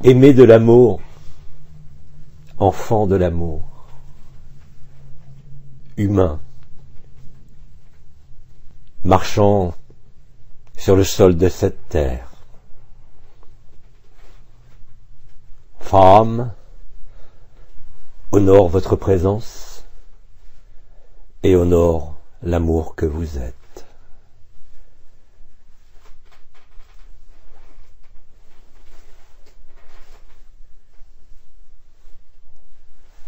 Aimé de l'amour, enfant de l'amour, humain, marchant sur le sol de cette terre, femme, honore votre présence et honore l'amour que vous êtes.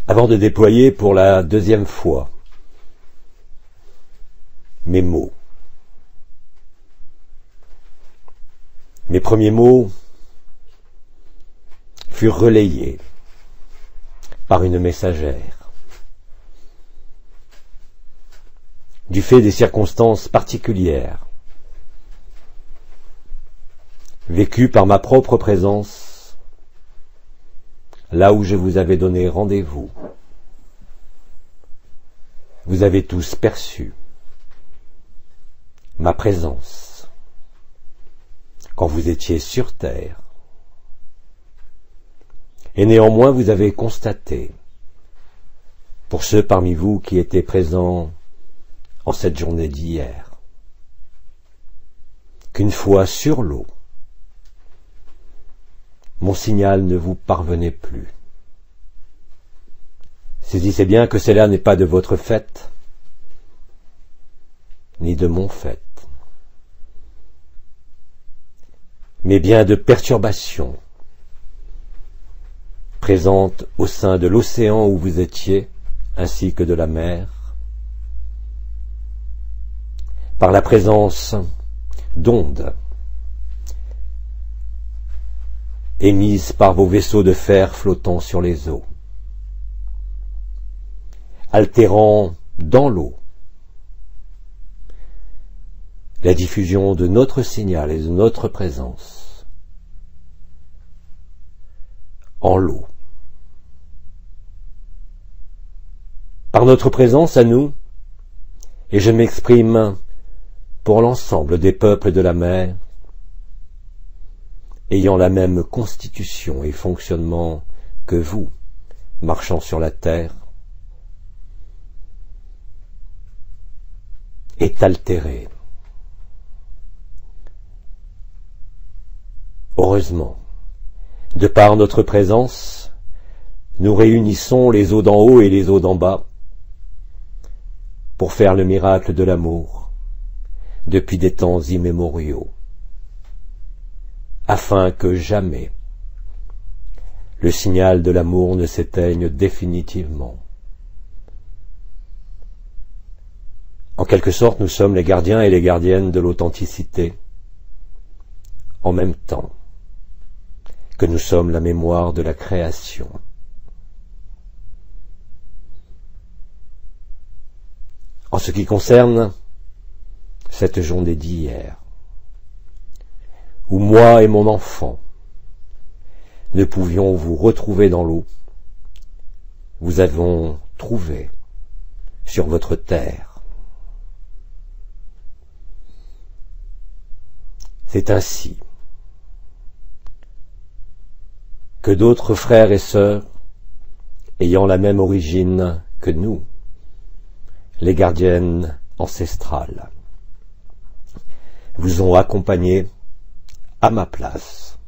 Avant de déployer pour la deuxième fois mes mots, mes premiers mots furent relayés par une messagère. Du fait des circonstances particulières, vécues par ma propre présence, là où je vous avais donné rendez-vous, vous avez tous perçu ma présence quand vous étiez sur terre. Et néanmoins vous avez constaté, pour ceux parmi vous qui étaient présents en cette journée d'hier, qu'une fois sur l'eau, mon signal ne vous parvenait plus. Saisissez bien que cela n'est pas de votre fait, ni de mon fait, mais bien de perturbations présentes au sein de l'océan où vous étiez, ainsi que de la mer, par la présence d'ondes émises par vos vaisseaux de fer flottant sur les eaux, altérant dans l'eau la diffusion de notre signal et de notre présence en l'eau. Par notre présence à nous, et je m'exprime pour l'ensemble des peuples de la mer, ayant la même constitution et fonctionnement que vous, marchant sur la terre, est altérée. Heureusement, de par notre présence, nous réunissons les eaux d'en haut et les eaux d'en bas pour faire le miracle de l'amour depuis des temps immémoriaux, afin que jamais le signal de l'amour ne s'éteigne définitivement. En quelque sorte, nous sommes les gardiens et les gardiennes de l'authenticité, en même temps que nous sommes la mémoire de la création. En ce qui concerne cette journée d'hier, où moi et mon enfant ne pouvions vous retrouver dans l'eau, vous avons trouvé sur votre terre. C'est ainsi que d'autres frères et sœurs, ayant la même origine que nous, les gardiennes ancestrales, vous ont accompagné à ma place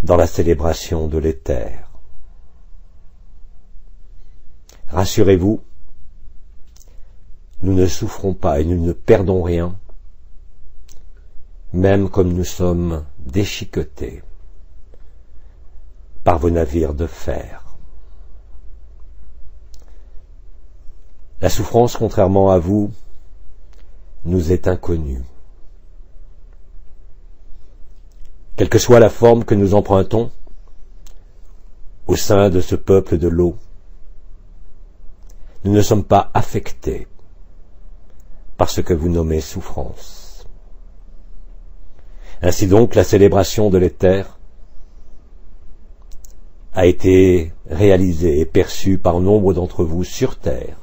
dans la célébration de l'éther. Rassurez-vous, nous ne souffrons pas et nous ne perdons rien, même comme nous sommes déchiquetés par vos navires de fer. La souffrance, contrairement à vous, nous est inconnue. Quelle que soit la forme que nous empruntons au sein de ce peuple de l'eau, nous ne sommes pas affectés par ce que vous nommez souffrance. Ainsi donc, la célébration de l'éther a été réalisée et perçue par nombre d'entre vous sur terre.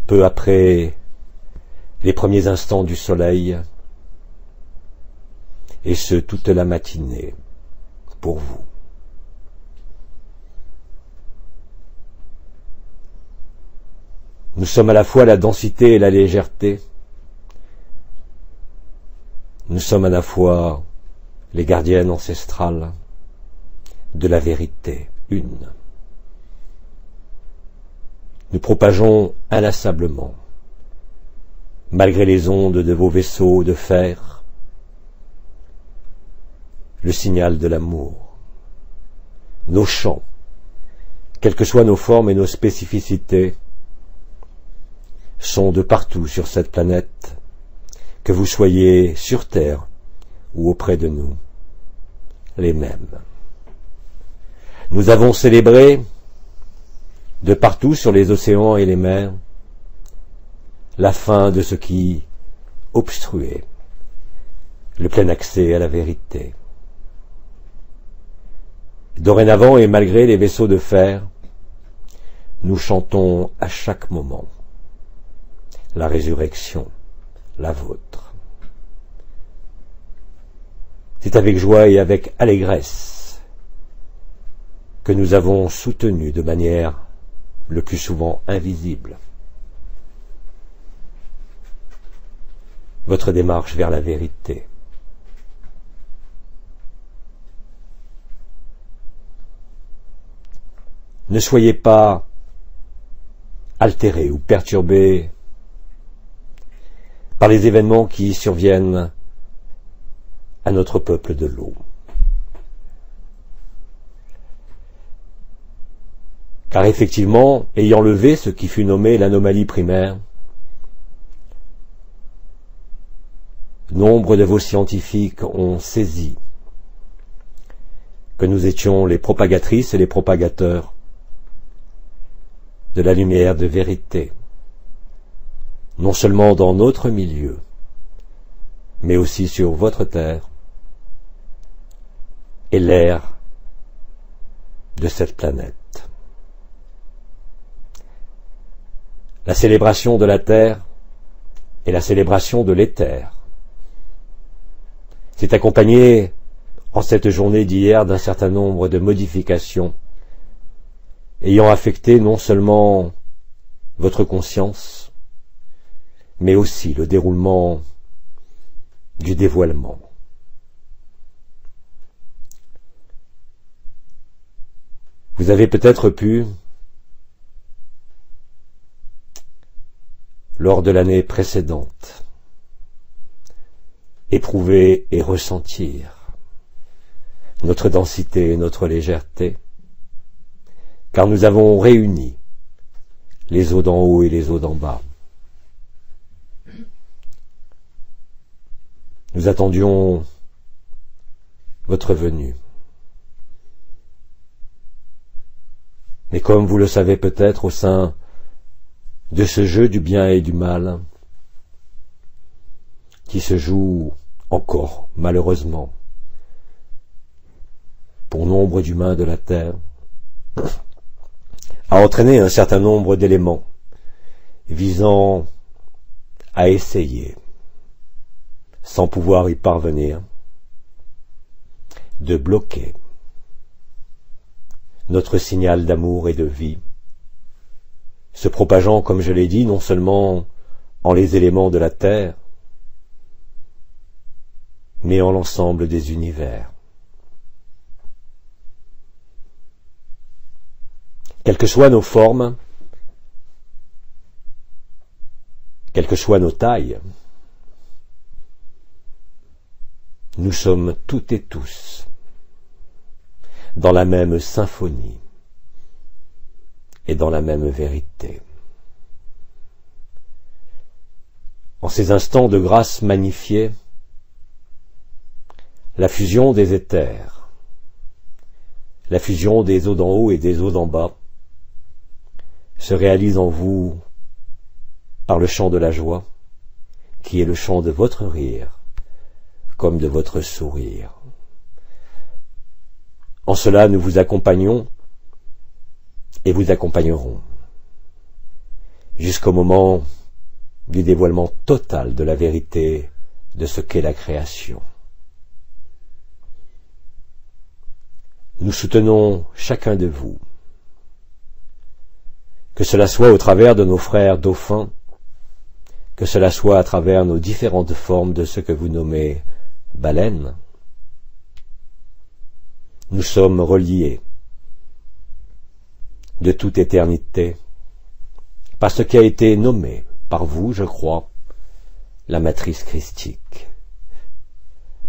Peu après les premiers instants du soleil, et ce toute la matinée, pour vous. Nous sommes à la fois la densité et la légèreté. Nous sommes à la fois les gardiennes ancestrales de la vérité une. Nous propageons inlassablement, malgré les ondes de vos vaisseaux de fer, le signal de l'amour. Nos chants, quelles que soient nos formes et nos spécificités, sont de partout sur cette planète, que vous soyez sur Terre ou auprès de nous, les mêmes. Nous avons célébré, de partout sur les océans et les mers, la fin de ce qui obstruait le plein accès à la vérité. Dorénavant, et malgré les vaisseaux de fer, nous chantons à chaque moment la résurrection, la vôtre. C'est avec joie et avec allégresse que nous avons soutenu de manière le plus souvent invisible votre démarche vers la vérité. Ne soyez pas altérés ou perturbés par les événements qui surviennent à notre peuple de l'eau. Car effectivement, ayant levé ce qui fut nommé l'anomalie primaire, nombre de vos scientifiques ont saisi que nous étions les propagatrices et les propagateurs de la lumière de vérité, non seulement dans notre milieu, mais aussi sur votre terre et l'air de cette planète. La célébration de la terre et la célébration de l'éther s'est accompagnée en cette journée d'hier d'un certain nombre de modifications ayant affecté non seulement votre conscience, mais aussi le déroulement du dévoilement. Vous avez peut-être pu, lors de l'année précédente, éprouver et ressentir notre densité et notre légèreté, car nous avons réuni les eaux d'en haut et les eaux d'en bas. Nous attendions votre venue. Mais comme vous le savez peut-être, au sein de ce jeu du bien et du mal, qui se joue encore, malheureusement, pour nombre d'humains de la Terre, a entraîné un certain nombre d'éléments visant à essayer, sans pouvoir y parvenir, de bloquer notre signal d'amour et de vie, se propageant, comme je l'ai dit, non seulement en les éléments de la Terre, mais en l'ensemble des univers. Quelles que soient nos formes, quelles que soient nos tailles, nous sommes toutes et tous dans la même symphonie et dans la même vérité. En ces instants de grâce magnifiés, la fusion des éthers, la fusion des eaux d'en haut et des eaux d'en bas, se réalise en vous par le chant de la joie, qui est le chant de votre rire, comme de votre sourire. En cela, nous vous accompagnons et vous accompagnerons jusqu'au moment du dévoilement total de la vérité de ce qu'est la création. nous soutenons chacun de vous. Que cela soit au travers de nos frères dauphins, que cela soit à travers nos différentes formes de ce que vous nommez baleines, nous sommes reliés de toute éternité par ce qui a été nommé par vous, je crois, la matrice christique.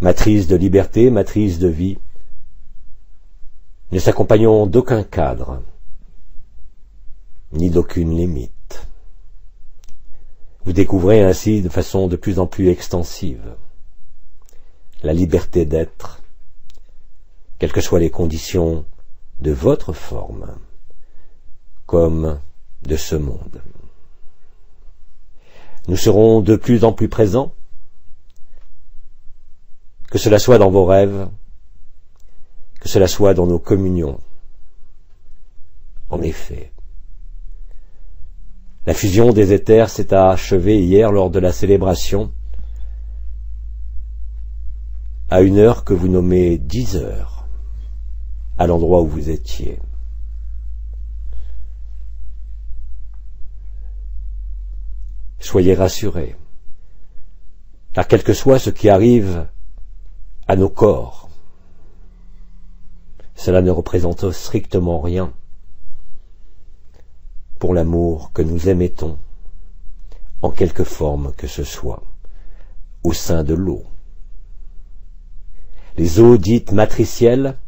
Matrice de liberté, matrice de vie, ne s'accompagnant d'aucun cadre, ni d'aucune limite. Vous découvrez ainsi de façon de plus en plus extensive la liberté d'être, quelles que soient les conditions de votre forme, comme de ce monde. Nous serons de plus en plus présents, que cela soit dans vos rêves, que cela soit dans nos communions. En effet, la fusion des éthers s'est achevée hier lors de la célébration à une heure que vous nommez 10 heures, à l'endroit où vous étiez. Soyez rassurés, car quel que soit ce qui arrive à nos corps, cela ne représente strictement rien pour l'amour que nous émettons, en quelque forme que ce soit, au sein de l'eau. Les eaux dites matricielles,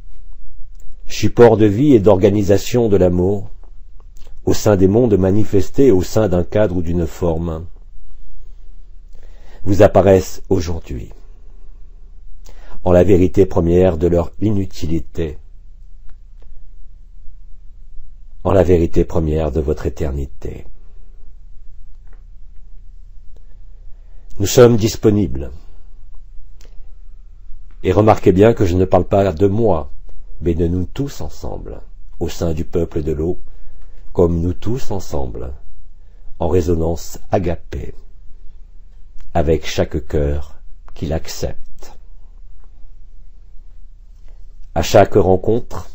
support de vie et d'organisation de l'amour, au sein des mondes manifestés au sein d'un cadre ou d'une forme, vous apparaissent aujourd'hui, en la vérité première de leur inutilité, en la vérité première de votre éternité. Nous sommes disponibles. Et remarquez bien que je ne parle pas de moi, mais de nous tous ensemble, au sein du peuple de l'eau, comme nous tous ensemble, en résonance agapée, avec chaque cœur qui l'accepte. À chaque rencontre,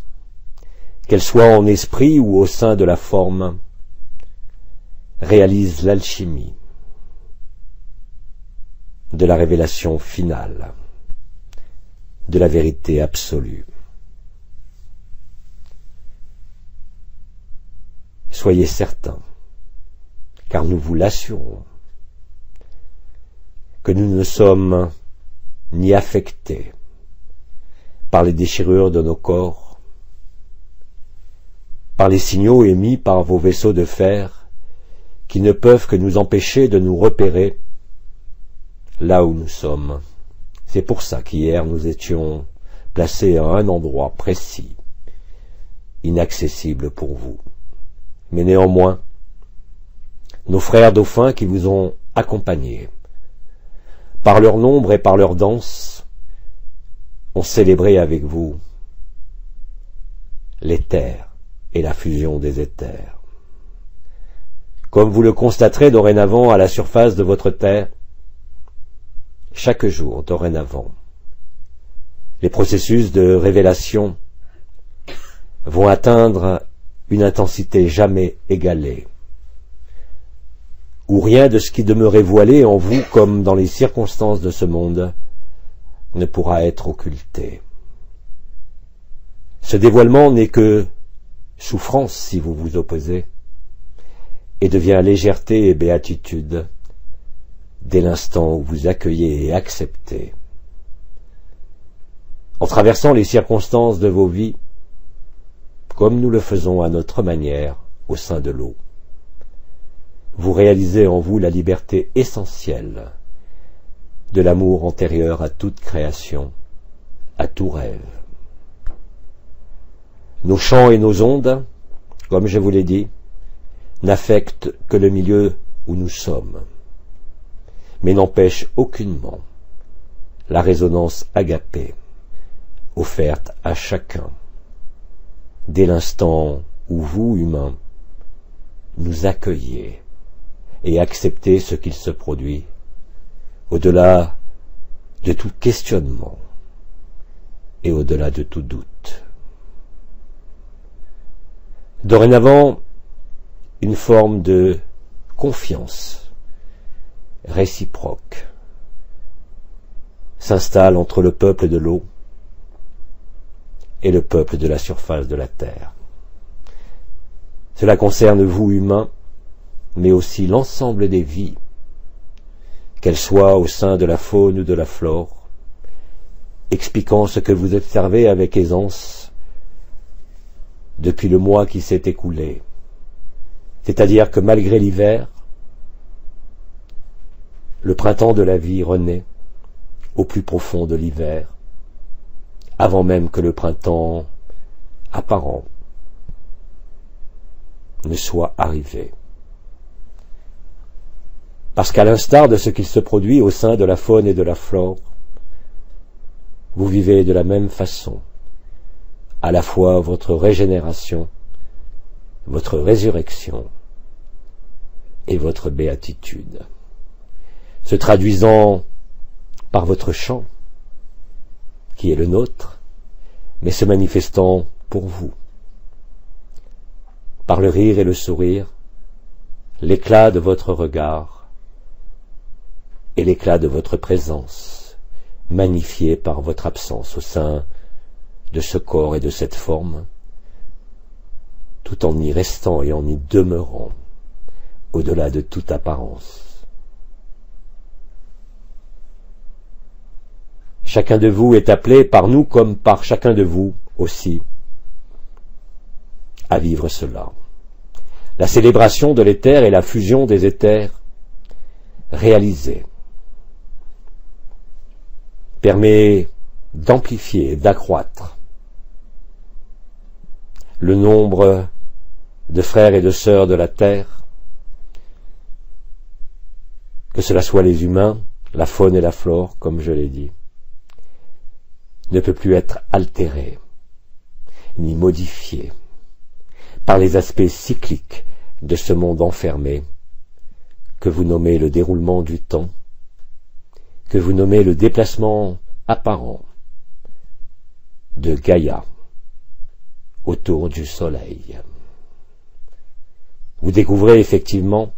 qu'elle soit en esprit ou au sein de la forme, réalise l'alchimie de la révélation finale, de la vérité absolue. Soyez certains, car nous vous l'assurons, que nous ne sommes ni affectés par les déchirures de nos corps, par les signaux émis par vos vaisseaux de fer, qui ne peuvent que nous empêcher de nous repérer là où nous sommes. C'est pour ça qu'hier nous étions placés à un endroit précis, inaccessible pour vous. Mais néanmoins, nos frères dauphins qui vous ont accompagnés, par leur nombre et par leur danse, ont célébré avec vous l'éther et la fusion des éthers. Comme vous le constaterez dorénavant à la surface de votre terre, chaque jour dorénavant, les processus de révélation vont atteindre une intensité jamais égalée, où rien de ce qui demeurait voilé en vous comme dans les circonstances de ce monde ne pourra être occulté. Ce dévoilement n'est que souffrance si vous vous opposez, et devient légèreté et béatitude dès l'instant où vous accueillez et acceptez. En traversant les circonstances de vos vies, comme nous le faisons à notre manière au sein de l'eau, vous réalisez en vous la liberté essentielle de l'amour antérieur à toute création, à tout rêve. Nos chants et nos ondes, comme je vous l'ai dit, n'affectent que le milieu où nous sommes, mais n'empêchent aucunement la résonance agapée offerte à chacun, dès l'instant où vous, humains, nous accueillez et acceptez ce qu'il se produit, au-delà de tout questionnement et au-delà de tout doute. Dorénavant, une forme de confiance réciproque s'installe entre le peuple de l'eau et le peuple de la surface de la terre. Cela concerne vous, humains, mais aussi l'ensemble des vies, qu'elles soient au sein de la faune ou de la flore, expliquant ce que vous observez avec aisance depuis le mois qui s'est écoulé. C'est-à-dire que malgré l'hiver, le printemps de la vie renaît au plus profond de l'hiver, avant même que le printemps apparent ne soit arrivé. Parce qu'à l'instar de ce qu'il se produit au sein de la faune et de la flore, vous vivez de la même façon, à la fois votre régénération, votre résurrection et votre béatitude, se traduisant par votre chant, qui est le nôtre, mais se manifestant pour vous, par le rire et le sourire, l'éclat de votre regard et l'éclat de votre présence, magnifié par votre absence au sein de ce corps et de cette forme, tout en y restant et en y demeurant, au-delà de toute apparence. Chacun de vous est appelé par nous comme par chacun de vous aussi à vivre cela. La célébration de l'éther et la fusion des éthers réalisés permet d'amplifier, d'accroître le nombre de frères et de sœurs de la terre, que cela soit les humains, la faune et la flore, comme je l'ai dit, ne peut plus être altéré, ni modifié par les aspects cycliques de ce monde enfermé que vous nommez le déroulement du temps, que vous nommez le déplacement apparent de Gaïa autour du Soleil. Vous découvrez effectivement,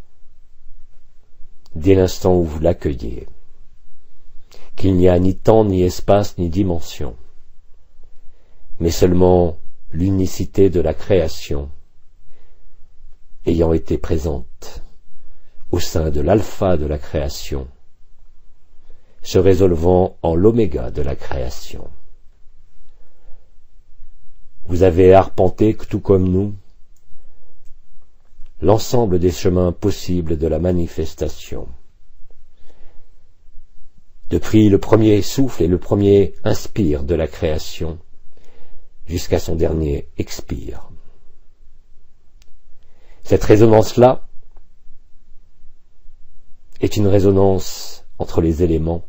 dès l'instant où vous l'accueillez, qu'il n'y a ni temps, ni espace, ni dimension, mais seulement l'unicité de la création ayant été présente au sein de l'alpha de la création, se résolvant en l'oméga de la création. Vous avez arpenté, tout comme nous, l'ensemble des chemins possibles de la manifestation. Depuis le premier souffle et le premier inspire de la création, jusqu'à son dernier expire. Cette résonance-là est une résonance entre les éléments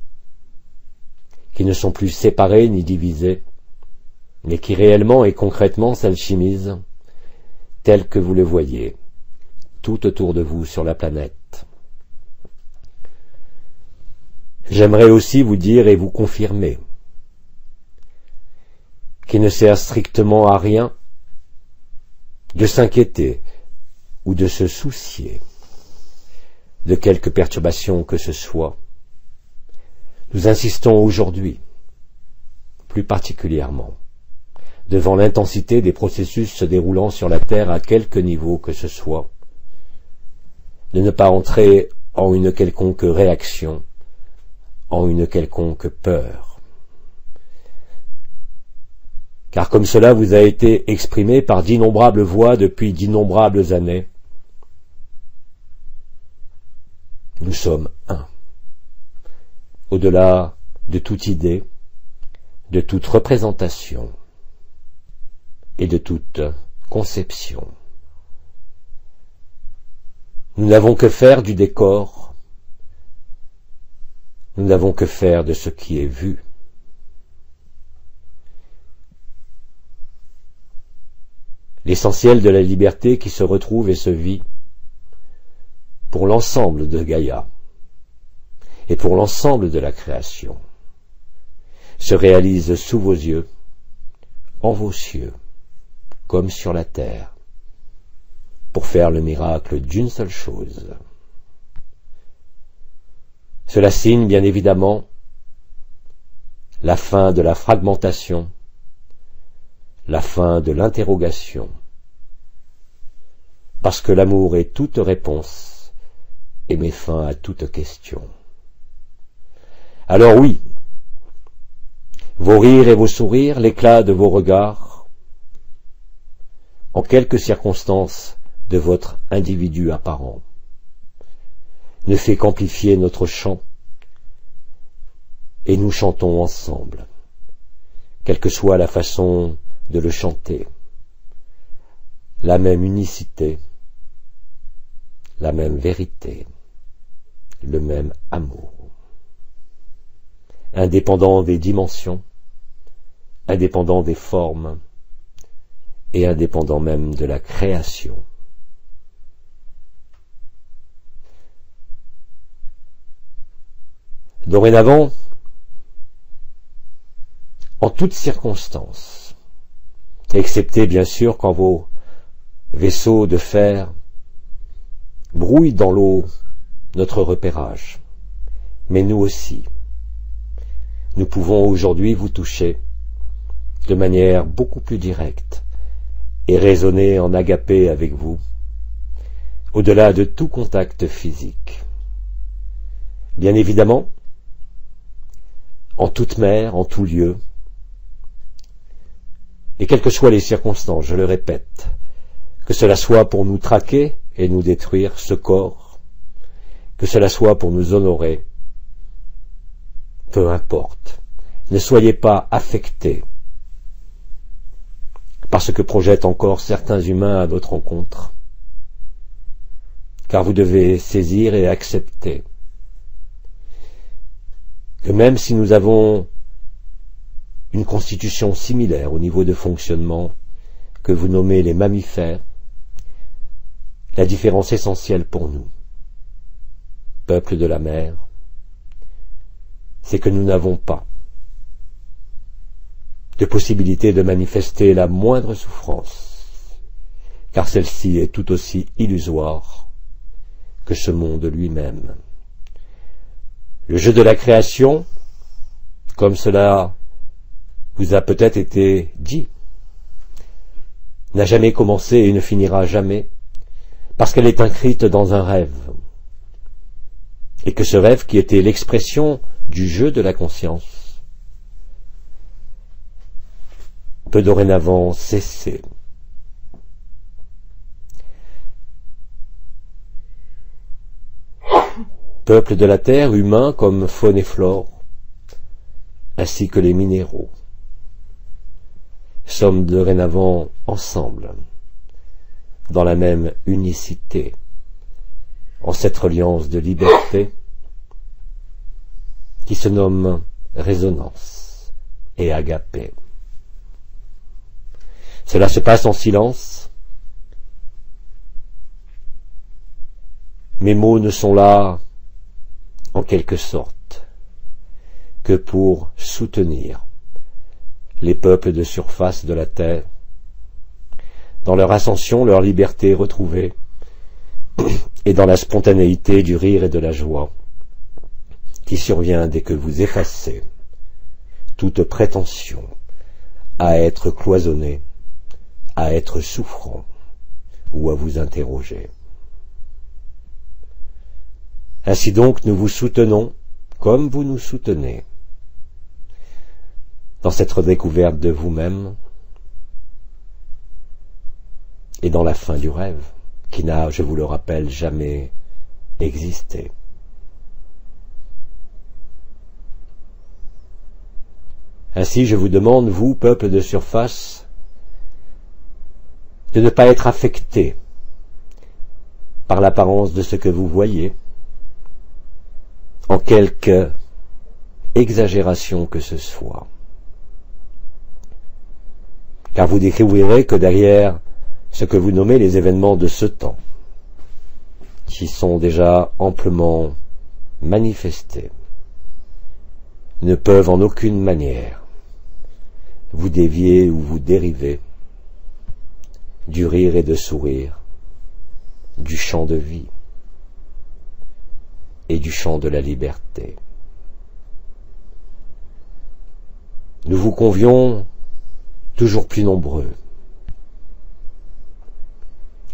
qui ne sont plus séparés ni divisés, mais qui réellement et concrètement s'alchimisent tel que vous le voyez tout autour de vous sur la planète. J'aimerais aussi vous dire et vous confirmer qu'il ne sert strictement à rien de s'inquiéter ou de se soucier de quelque perturbation que ce soit. Nous insistons aujourd'hui, plus particulièrement, devant l'intensité des processus se déroulant sur la Terre à quelque niveau que ce soit, de ne pas entrer en une quelconque réaction, en une quelconque peur. Car comme cela vous a été exprimé par d'innombrables voix depuis d'innombrables années, nous sommes un. Au-delà de toute idée, de toute représentation et de toute conception. Nous n'avons que faire du décor, nous n'avons que faire de ce qui est vu. L'essentiel de la liberté qui se retrouve et se vit pour l'ensemble de Gaïa et pour l'ensemble de la création se réalise sous vos yeux, en vos cieux, comme sur la terre, pour faire le miracle d'une seule chose. Cela signe bien évidemment la fin de la fragmentation, la fin de l'interrogation, parce que l'amour est toute réponse et met fin à toute question. Alors oui, vos rires et vos sourires, l'éclat de vos regards, en quelques circonstances de votre individu apparent, ne fait qu'amplifier notre chant, et nous chantons ensemble, quelle que soit la façon de le chanter, la même unicité, la même vérité, le même amour, indépendant des dimensions, indépendant des formes, et indépendant même de la création. Dorénavant, en toutes circonstances, excepté bien sûr quand vos vaisseaux de fer brouillent dans l'eau notre repérage, mais nous aussi, nous pouvons aujourd'hui vous toucher de manière beaucoup plus directe et raisonner en agapé avec vous, au-delà de tout contact physique. Bien évidemment, en toute mer, en tout lieu, et quelles que soient les circonstances, je le répète, que cela soit pour nous traquer et nous détruire ce corps, que cela soit pour nous honorer, peu importe, ne soyez pas affectés par ce que projettent encore certains humains à votre rencontre, car vous devez saisir et accepter que même si nous avons une constitution similaire au niveau de fonctionnement que vous nommez les mammifères, la différence essentielle pour nous, peuple de la mer, c'est que nous n'avons pas de possibilité de manifester la moindre souffrance, car celle-ci est tout aussi illusoire que ce monde lui-même. Le jeu de la création, comme cela vous a peut-être été dit, n'a jamais commencé et ne finira jamais, parce qu'elle est inscrite dans un rêve, et que ce rêve, qui était l'expression du jeu de la conscience, peut dorénavant cesser. Peuple de la terre, humains comme faune et flore, ainsi que les minéraux, sommes dorénavant ensemble, dans la même unicité, en cette reliance de liberté qui se nomme résonance et agapé. Cela se passe en silence. Mes mots ne sont là, en quelque sorte, que pour soutenir les peuples de surface de la terre, dans leur ascension, leur liberté retrouvée, et dans la spontanéité du rire et de la joie, qui survient dès que vous effacez toute prétention à être cloisonné, à être souffrant ou à vous interroger. Ainsi donc, nous vous soutenons comme vous nous soutenez dans cette redécouverte de vous-même et dans la fin du rêve, qui n'a, je vous le rappelle, jamais existé. Ainsi, je vous demande, vous, peuple de surface, de ne pas être affecté par l'apparence de ce que vous voyez, en quelque exagération que ce soit. Car vous découvrirez que derrière ce que vous nommez les événements de ce temps, qui sont déjà amplement manifestés, ne peuvent en aucune manière vous dévier ou vous dériver du rire et de sourire du champ de vie et du champ de la liberté. Nous vous convions toujours plus nombreux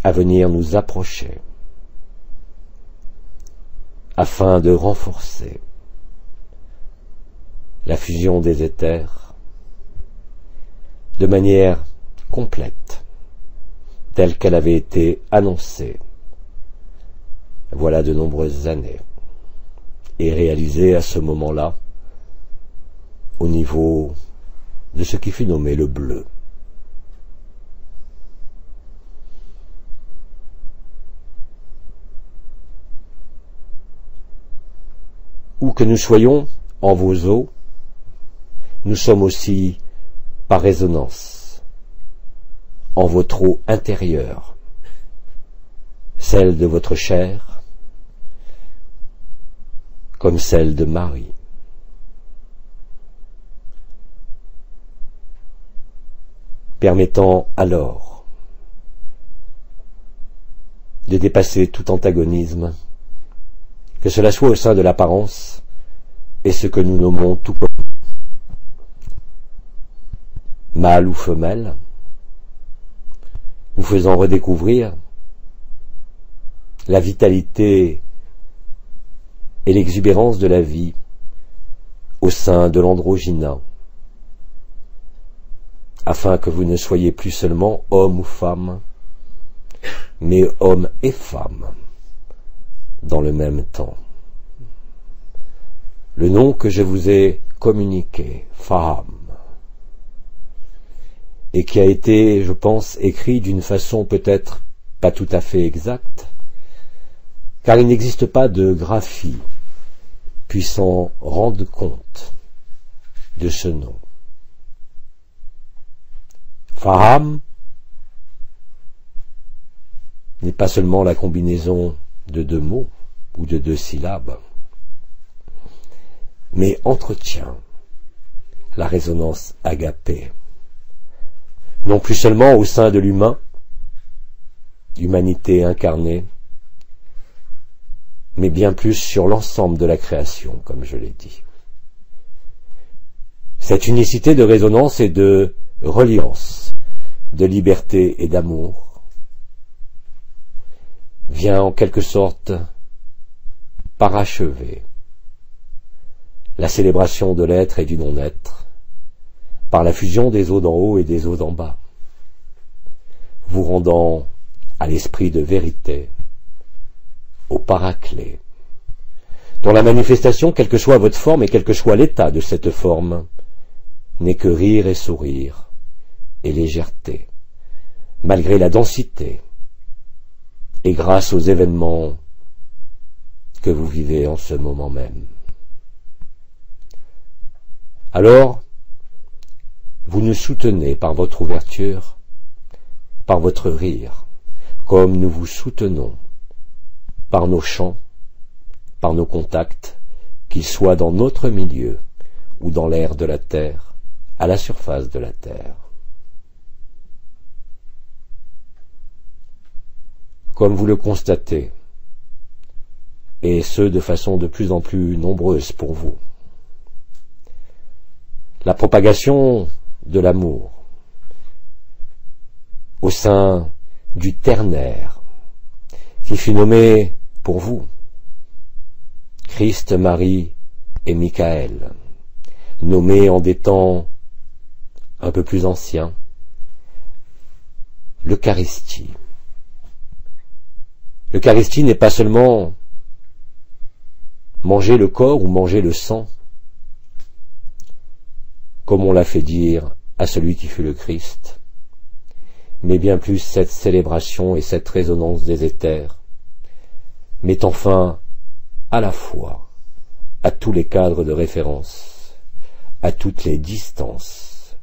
à venir nous approcher afin de renforcer la fusion des éthers de manière complète, telle qu'elle avait été annoncée voilà de nombreuses années, et réalisée à ce moment-là au niveau de ce qui fut nommé le bleu. Où que nous soyons en vos eaux, nous sommes aussi par résonance en votre eau intérieure, celle de votre chair, comme celle de Marie. Permettant alors de dépasser tout antagonisme, que cela soit au sein de l'apparence et ce que nous nommons tout comme mâle ou femelle, vous faisant redécouvrir la vitalité et l'exubérance de la vie au sein de l'androgyna, afin que vous ne soyez plus seulement homme ou femme, mais homme et femme dans le même temps. Le nom que je vous ai communiqué, Faham, et qui a été, je pense, écrit d'une façon peut-être pas tout à fait exacte, car il n'existe pas de graphie puissant rendre compte de ce nom. Faham n'est pas seulement la combinaison de deux mots ou de deux syllabes, mais entretient la résonance agapée, non plus seulement au sein de l'humain, l'humanité incarnée, mais bien plus sur l'ensemble de la création, comme je l'ai dit. Cette unicité de résonance et de reliance, de liberté et d'amour, vient en quelque sorte parachever la célébration de l'être et du non-être par la fusion des eaux d'en haut et des eaux d'en bas, vous rendant à l'esprit de vérité, au paraclet, dont la manifestation, quelle que soit votre forme et quel que soit l'état de cette forme, n'est que rire et sourire et légèreté, malgré la densité et grâce aux événements que vous vivez en ce moment même. Alors, vous nous soutenez par votre ouverture, par votre rire, comme nous vous soutenons par nos chants, par nos contacts, qu'ils soient dans notre milieu ou dans l'air de la terre, à la surface de la terre. Comme vous le constatez, et ce de façon de plus en plus nombreuse pour vous, la propagation de l'amour au sein du ternaire qui fut nommé pour vous Christ, Marie et Michael, nommés en des temps un peu plus anciens l'Eucharistie. L'Eucharistie n'est pas seulement manger le corps ou manger le sang, comme on l'a fait dire à celui qui fut le Christ, mais bien plus cette célébration et cette résonance des éthers, mettant fin à la fois à tous les cadres de référence, à toutes les distances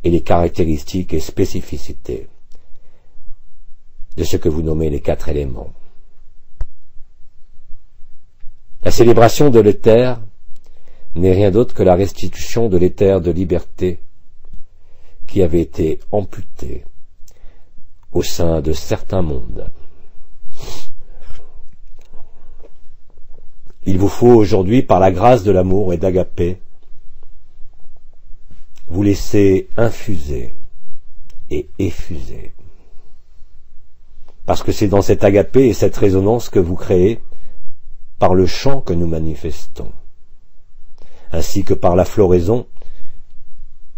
et les caractéristiques et spécificités de ce que vous nommez les 4 éléments. La célébration de l'éther n'est rien d'autre que la restitution de l'éther de liberté qui avait été amputé au sein de certains mondes. Il vous faut aujourd'hui, par la grâce de l'amour et d'Agapé, vous laisser infuser et effuser. Parce que c'est dans cet Agapé et cette résonance que vous créez par le chant que nous manifestons, ainsi que par la floraison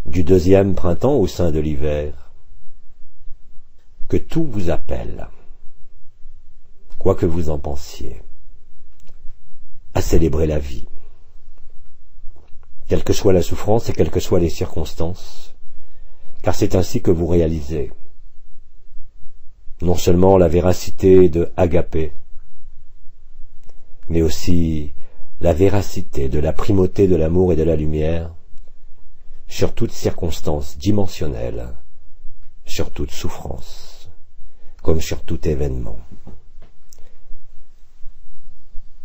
du deuxième printemps au sein de l'hiver, que tout vous appelle, quoi que vous en pensiez, à célébrer la vie, quelle que soit la souffrance et quelles que soient les circonstances, car c'est ainsi que vous réalisez non seulement la véracité de Agapé, mais aussi la véracité de la primauté de l'amour et de la lumière sur toute circonstance dimensionnelle, sur toute souffrance, comme sur tout événement.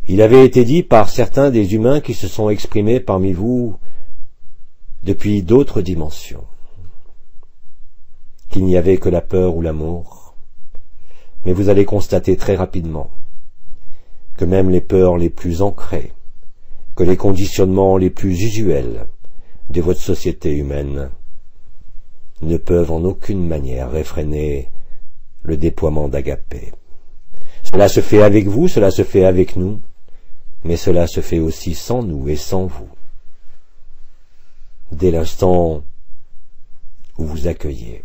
Il avait été dit par certains des humains qui se sont exprimés parmi vous depuis d'autres dimensions qu'il n'y avait que la peur ou l'amour, mais vous allez constater très rapidement que même les peurs les plus ancrées, que les conditionnements les plus usuels de votre société humaine ne peuvent en aucune manière réfréner le déploiement d'Agapé. Cela se fait avec vous, cela se fait avec nous, mais cela se fait aussi sans nous et sans vous. Dès l'instant où vous accueillez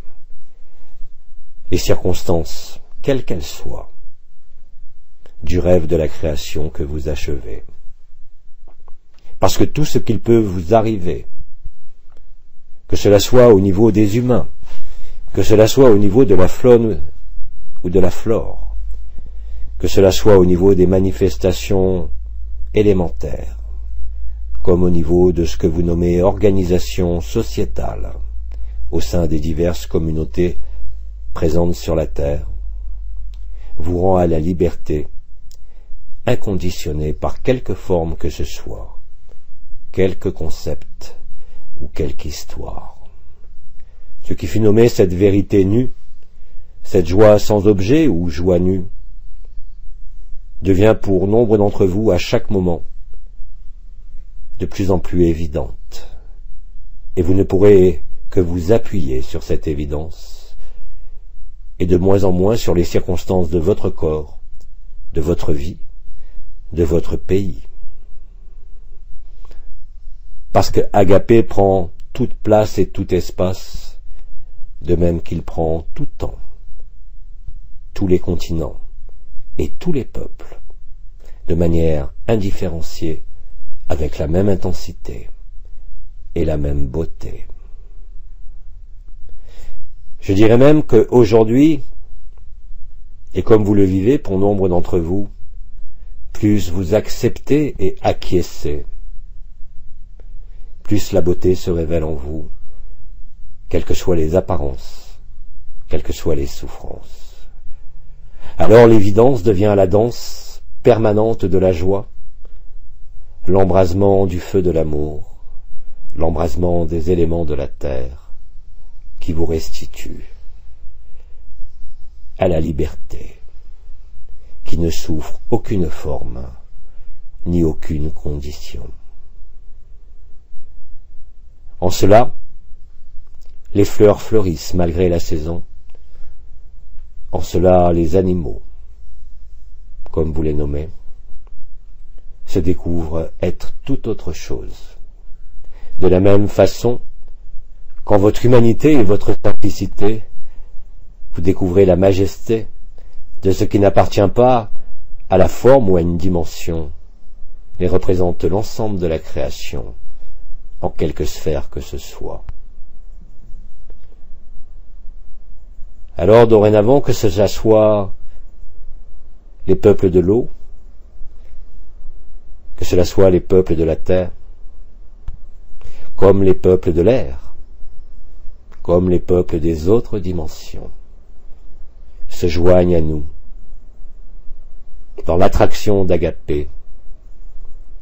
les circonstances, quelles qu'elles soient, du rêve de la création que vous achevez. Parce que tout ce qu'il peut vous arriver, que cela soit au niveau des humains, que cela soit au niveau de la faune ou de la flore, que cela soit au niveau des manifestations élémentaires, comme au niveau de ce que vous nommez organisation sociétale, au sein des diverses communautés présentes sur la terre, vous rend à la liberté, inconditionnée par quelque forme que ce soit, quelque concept ou quelque histoire. Ce qui fut nommé cette vérité nue, cette joie sans objet ou joie nue, devient pour nombre d'entre vous à chaque moment de plus en plus évidente, et vous ne pourrez que vous appuyer sur cette évidence, et de moins en moins sur les circonstances de votre corps, de votre vie, de votre pays. Parce que Agapé prend toute place et tout espace, de même qu'il prend tout temps, tous les continents et tous les peuples, de manière indifférenciée, avec la même intensité et la même beauté. Je dirais même qu'aujourd'hui, et comme vous le vivez pour nombre d'entre vous, plus vous acceptez et acquiescez, plus la beauté se révèle en vous, quelles que soient les apparences, quelles que soient les souffrances. Alors l'évidence devient la danse permanente de la joie, l'embrasement du feu de l'amour, l'embrasement des éléments de la terre, qui vous restitue à la liberté, qui ne souffre aucune forme, ni aucune condition. En cela, les fleurs fleurissent malgré la saison, en cela les animaux, comme vous les nommez, se découvrent être tout autre chose. De la même façon, quand votre humanité et votre simplicité, vous découvrez la majesté de ce qui n'appartient pas à la forme ou à une dimension, mais représente l'ensemble de la création, en quelque sphère que ce soit. Alors dorénavant, que ce soit les peuples de l'eau, que cela soit les peuples de la terre, comme les peuples de l'air, comme les peuples des autres dimensions, se joignent à nous dans l'attraction d'Agapé,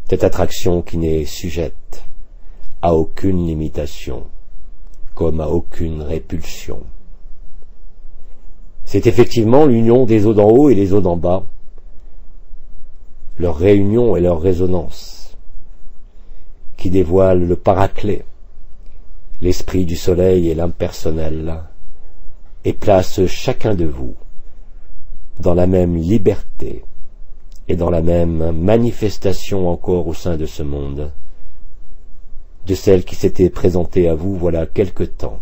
cette attraction qui n'est sujette à aucune limitation, comme à aucune répulsion. C'est effectivement l'union des eaux d'en haut et les eaux d'en bas, leur réunion et leur résonance, qui dévoilent le paraclet, l'esprit du soleil et l'impersonnel, et placent chacun de vous dans la même liberté et dans la même manifestation encore au sein de ce monde, de celle qui s'était présentée à vous voilà quelque temps,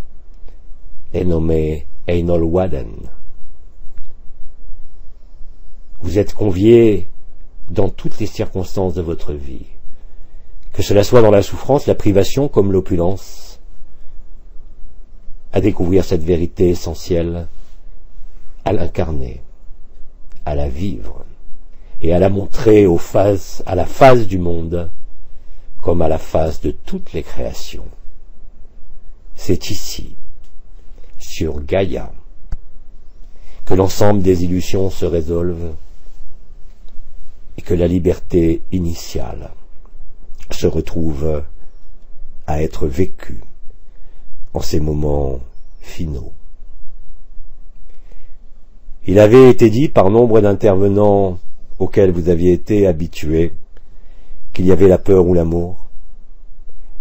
et nommée Einol Waden. Vous êtes conviés dans toutes les circonstances de votre vie, que cela soit dans la souffrance, la privation comme l'opulence, à découvrir cette vérité essentielle, à l'incarner, à la vivre et à la montrer à la face du monde comme à la face de toutes les créations. C'est ici, sur Gaïa, que l'ensemble des illusions se résolvent et que la liberté initiale se retrouve à être vécue en ces moments finaux. Il avait été dit par nombre d'intervenants auxquels vous aviez été habitués qu'il y avait la peur ou l'amour,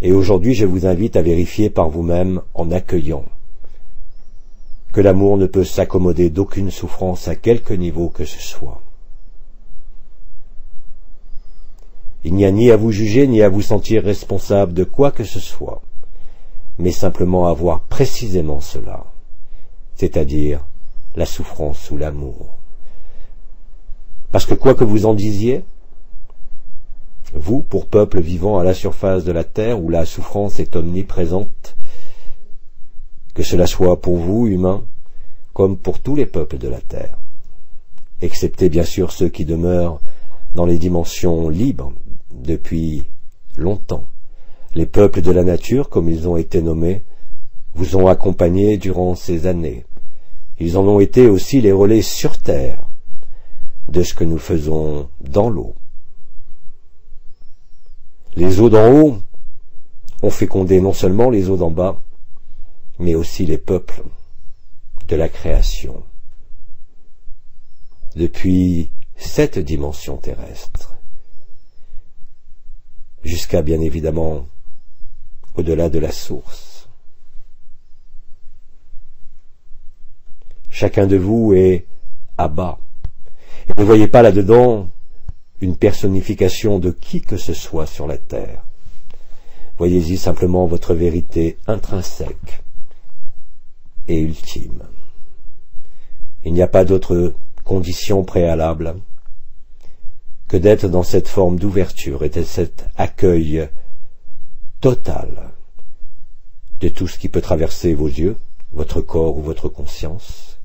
et aujourd'hui je vous invite à vérifier par vous-même en accueillant que l'amour ne peut s'accommoder d'aucune souffrance à quelque niveau que ce soit. Il n'y a ni à vous juger ni à vous sentir responsable de quoi que ce soit, mais simplement à voir précisément cela, c'est-à-dire la souffrance ou l'amour. Parce que quoi que vous en disiez, vous, pour peuple vivant à la surface de la terre où la souffrance est omniprésente, que cela soit pour vous, humains, comme pour tous les peuples de la terre, excepté bien sûr ceux qui demeurent dans les dimensions libres depuis longtemps. Les peuples de la nature, comme ils ont été nommés, vous ont accompagnés durant ces années. Ils en ont été aussi les relais sur terre de ce que nous faisons dans l'eau. Les eaux d'en haut ont fécondé non seulement les eaux d'en bas, mais aussi les peuples de la création. Depuis cette dimension terrestre, jusqu'à bien évidemment au-delà de la source. Chacun de vous est à bas. Et ne voyez pas là-dedans une personnification de qui que ce soit sur la terre. Voyez-y simplement votre vérité intrinsèque et ultime. Il n'y a pas d'autre condition préalable que d'être dans cette forme d'ouverture et de cet accueil total de tout ce qui peut traverser vos yeux, votre corps ou votre conscience,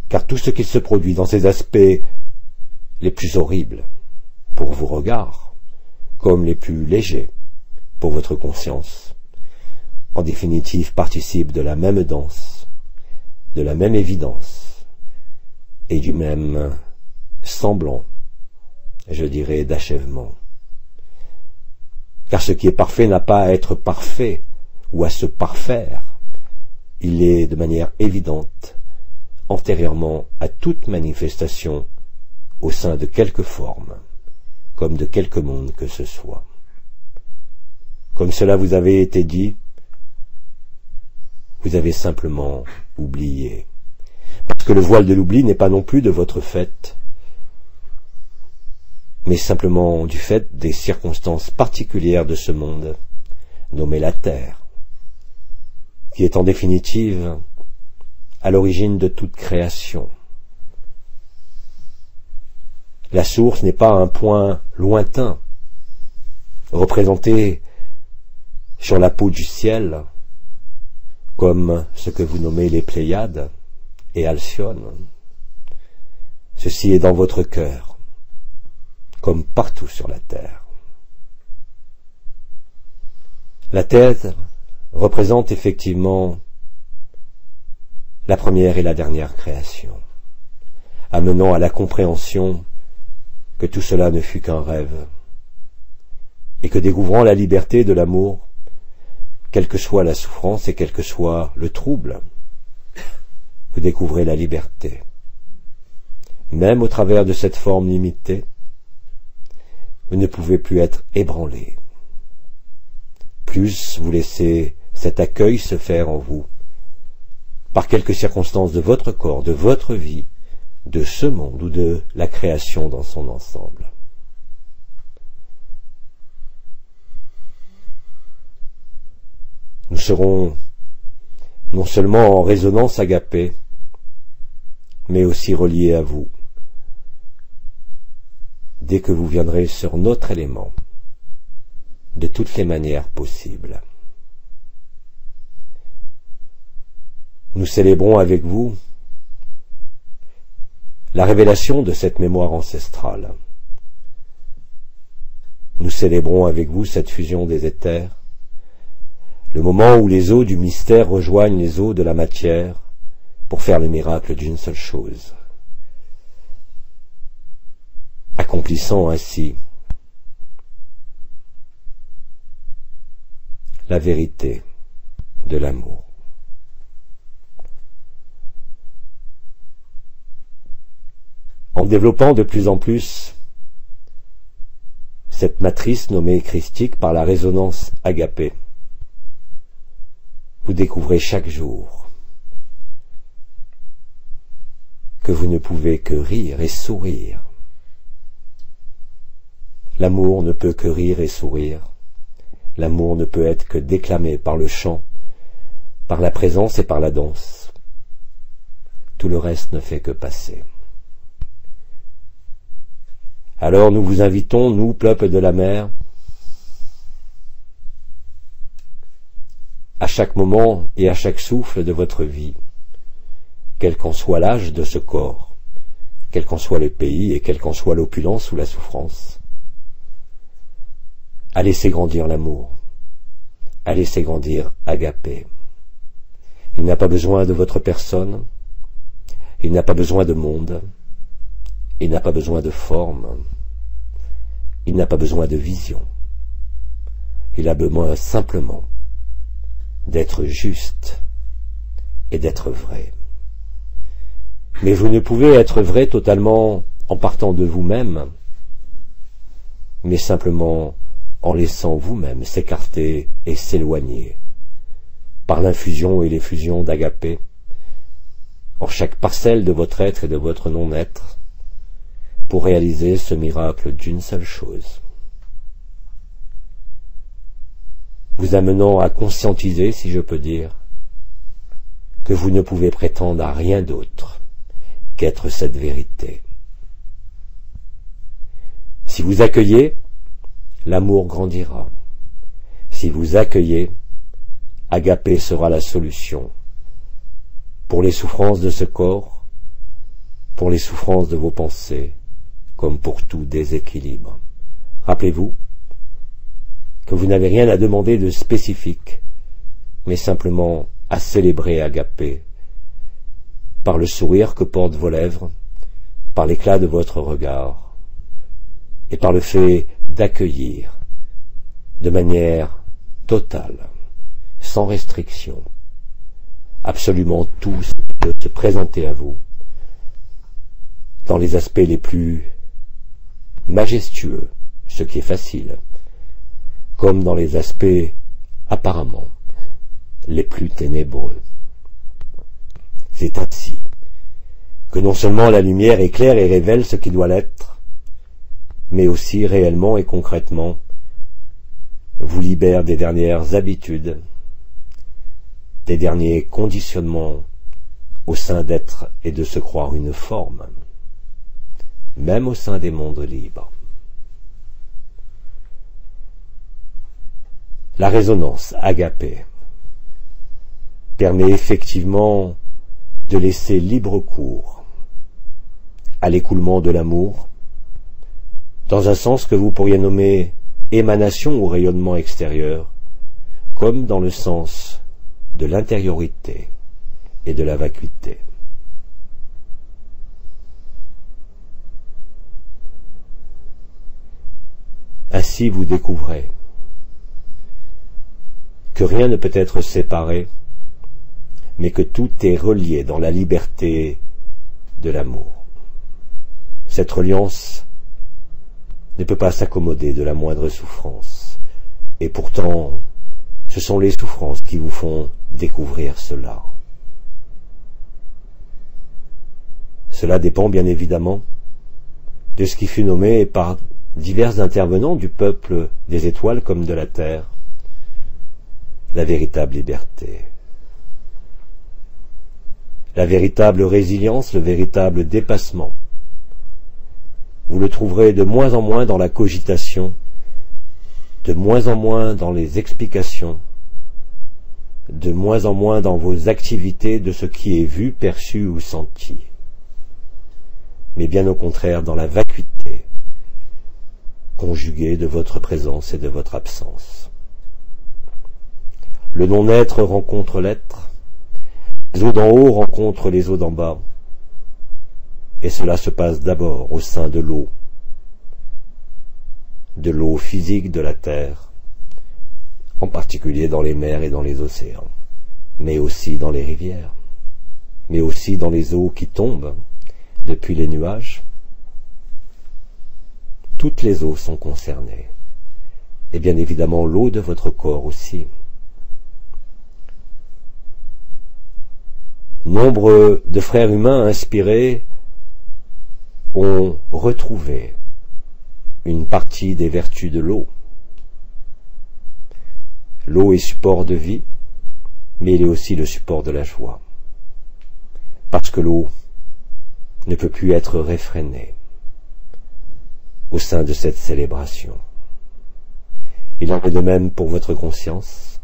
car tout ce qui se produit dans ces aspects les plus horribles pour vos regards, comme les plus légers pour votre conscience, en définitive participe de la même danse, de la même évidence et du même semblant, je dirais, d'achèvement. Car ce qui est parfait n'a pas à être parfait ou à se parfaire, il est de manière évidente antérieurement à toute manifestation au sein de quelque forme, comme de quelque monde que ce soit. Comme cela vous avait été dit, vous avez simplement oublié. Parce que le voile de l'oubli n'est pas non plus de votre fait, mais simplement du fait des circonstances particulières de ce monde, nommé la Terre, qui est en définitive à l'origine de toute création. La source n'est pas un point lointain, représenté sur la peau du ciel, comme ce que vous nommez les Pléiades et Alcyone. Ceci est dans votre cœur, comme partout sur la terre. La tête représente effectivement la première et la dernière création, amenant à la compréhension que tout cela ne fut qu'un rêve, et que découvrant la liberté de l'amour, quelle que soit la souffrance et quel que soit le trouble, vous découvrez la liberté. Même au travers de cette forme limitée, vous ne pouvez plus être ébranlé. Plus vous laissez cet accueil se faire en vous, par quelques circonstances de votre corps, de votre vie, de ce monde ou de la création dans son ensemble. Nous serons non seulement en résonance agapée, mais aussi reliés à vous, dès que vous viendrez sur notre élément, de toutes les manières possibles. Nous célébrons avec vous la révélation de cette mémoire ancestrale. Nous célébrons avec vous cette fusion des éthers, le moment où les eaux du mystère rejoignent les eaux de la matière pour faire le miracle d'une seule chose, accomplissant ainsi la vérité de l'amour. En développant de plus en plus cette matrice nommée christique par la résonance agapée, vous découvrez chaque jour que vous ne pouvez que rire et sourire. L'amour ne peut que rire et sourire. L'amour ne peut être que déclamé par le chant, par la présence et par la danse. Tout le reste ne fait que passer. Alors nous vous invitons, nous, peuple de la mer, à chaque moment et à chaque souffle de votre vie, quel qu'en soit l'âge de ce corps, quel qu'en soit le pays et quelle qu'en soit l'opulence ou la souffrance, à laisser grandir l'amour, à laisser grandir agapé. Il n'a pas besoin de votre personne, il n'a pas besoin de monde, il n'a pas besoin de forme, il n'a pas besoin de vision, il a besoin simplement d'être juste et d'être vrai. Mais vous ne pouvez être vrai totalement en partant de vous-même, mais simplement en laissant vous-même s'écarter et s'éloigner par l'infusion et l'effusion d'agapé en chaque parcelle de votre être et de votre non-être pour réaliser ce miracle d'une seule chose, vous amenant à conscientiser, si je peux dire, que vous ne pouvez prétendre à rien d'autre qu'être cette vérité. Si vous accueillez, l'amour grandira. Si vous accueillez, agapé sera la solution pour les souffrances de ce corps, pour les souffrances de vos pensées, comme pour tout déséquilibre. Rappelez-vous que vous n'avez rien à demander de spécifique, mais simplement à célébrer agapé, par le sourire que portent vos lèvres, par l'éclat de votre regard, et par le fait d'accueillir de manière totale, sans restriction, absolument tout ce qui peut se présenter à vous, dans les aspects les plus majestueux, ce qui est facile, comme dans les aspects apparemment les plus ténébreux. C'est ainsi que non seulement la lumière éclaire et révèle ce qui doit l'être, mais aussi réellement et concrètement vous libère des dernières habitudes, des derniers conditionnements au sein d'être et de se croire une forme, même au sein des mondes libres. La résonance agapé permet effectivement de laisser libre cours à l'écoulement de l'amour, dans un sens que vous pourriez nommer émanation ou rayonnement extérieur, comme dans le sens de l'intériorité et de la vacuité. Ainsi vous découvrez que rien ne peut être séparé, mais que tout est relié dans la liberté de l'amour. Cette reliance ne peut pas s'accommoder de la moindre souffrance. Et pourtant, ce sont les souffrances qui vous font découvrir cela. Cela dépend bien évidemment de ce qui fut nommé par divers intervenants du peuple des étoiles comme de la terre, la véritable liberté. La véritable résilience, le véritable dépassement. Vous le trouverez de moins en moins dans la cogitation, de moins en moins dans les explications, de moins en moins dans vos activités de ce qui est vu, perçu ou senti, mais bien au contraire dans la vacuité, conjuguée de votre présence et de votre absence. Le non-être rencontre l'être, les eaux d'en haut rencontrent les eaux d'en bas, et cela se passe d'abord au sein de l'eau physique de la Terre, en particulier dans les mers et dans les océans, mais aussi dans les rivières, mais aussi dans les eaux qui tombent depuis les nuages. Toutes les eaux sont concernées, et bien évidemment l'eau de votre corps aussi. Nombre de frères humains inspirés ont retrouvé une partie des vertus de l'eau. L'eau est support de vie, mais il est aussi le support de la joie. Parce que l'eau ne peut plus être réfrénée au sein de cette célébration. Il en est de même pour votre conscience,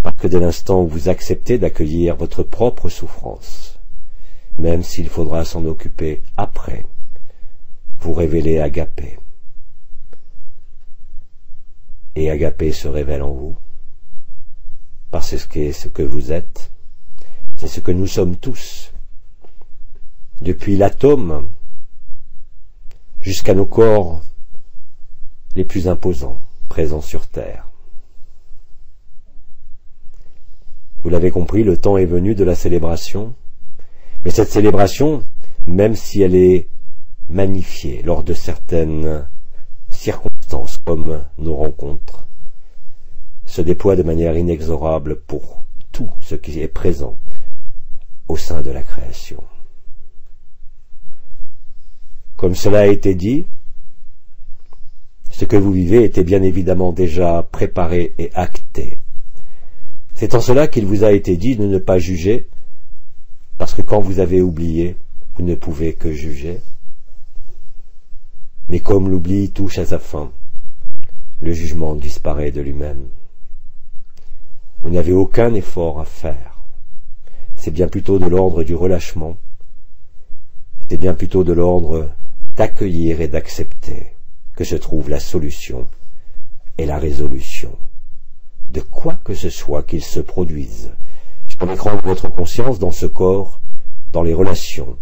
parce que dès l'instant où vous acceptez d'accueillir votre propre souffrance, même s'il faudra s'en occuper après, vous révélez Agapé. Et Agapé se révèle en vous, parce que c'est ce que vous êtes, c'est ce que nous sommes tous, depuis l'atome jusqu'à nos corps les plus imposants présents sur Terre. Vous l'avez compris, le temps est venu de la célébration, mais cette célébration, même si elle est magnifiée lors de certaines circonstances comme nos rencontres, se déploie de manière inexorable pour tout ce qui est présent au sein de la création. Comme cela a été dit, ce que vous vivez était bien évidemment déjà préparé et acté. C'est en cela qu'il vous a été dit de ne pas juger, parce que quand vous avez oublié, vous ne pouvez que juger. Mais comme l'oubli touche à sa fin, le jugement disparaît de lui-même. Vous n'avez aucun effort à faire. C'est bien plutôt de l'ordre du relâchement. C'est bien plutôt de l'ordre d'accueillir et d'accepter que se trouve la solution et la résolution de quoi que ce soit qu'il se produise sur l'écran de votre conscience, dans ce corps, dans les relations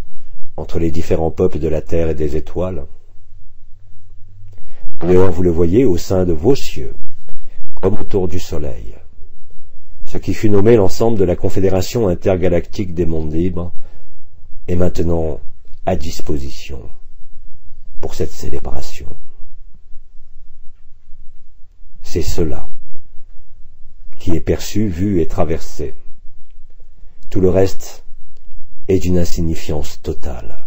entre les différents peuples de la Terre et des étoiles. D'ailleurs, vous le voyez au sein de vos cieux, comme autour du Soleil. Ce qui fut nommé l'ensemble de la Confédération intergalactique des mondes libres est maintenant à disposition pour cette célébration. C'est cela qui est perçu, vu et traversé. Tout le reste est d'une insignifiance totale.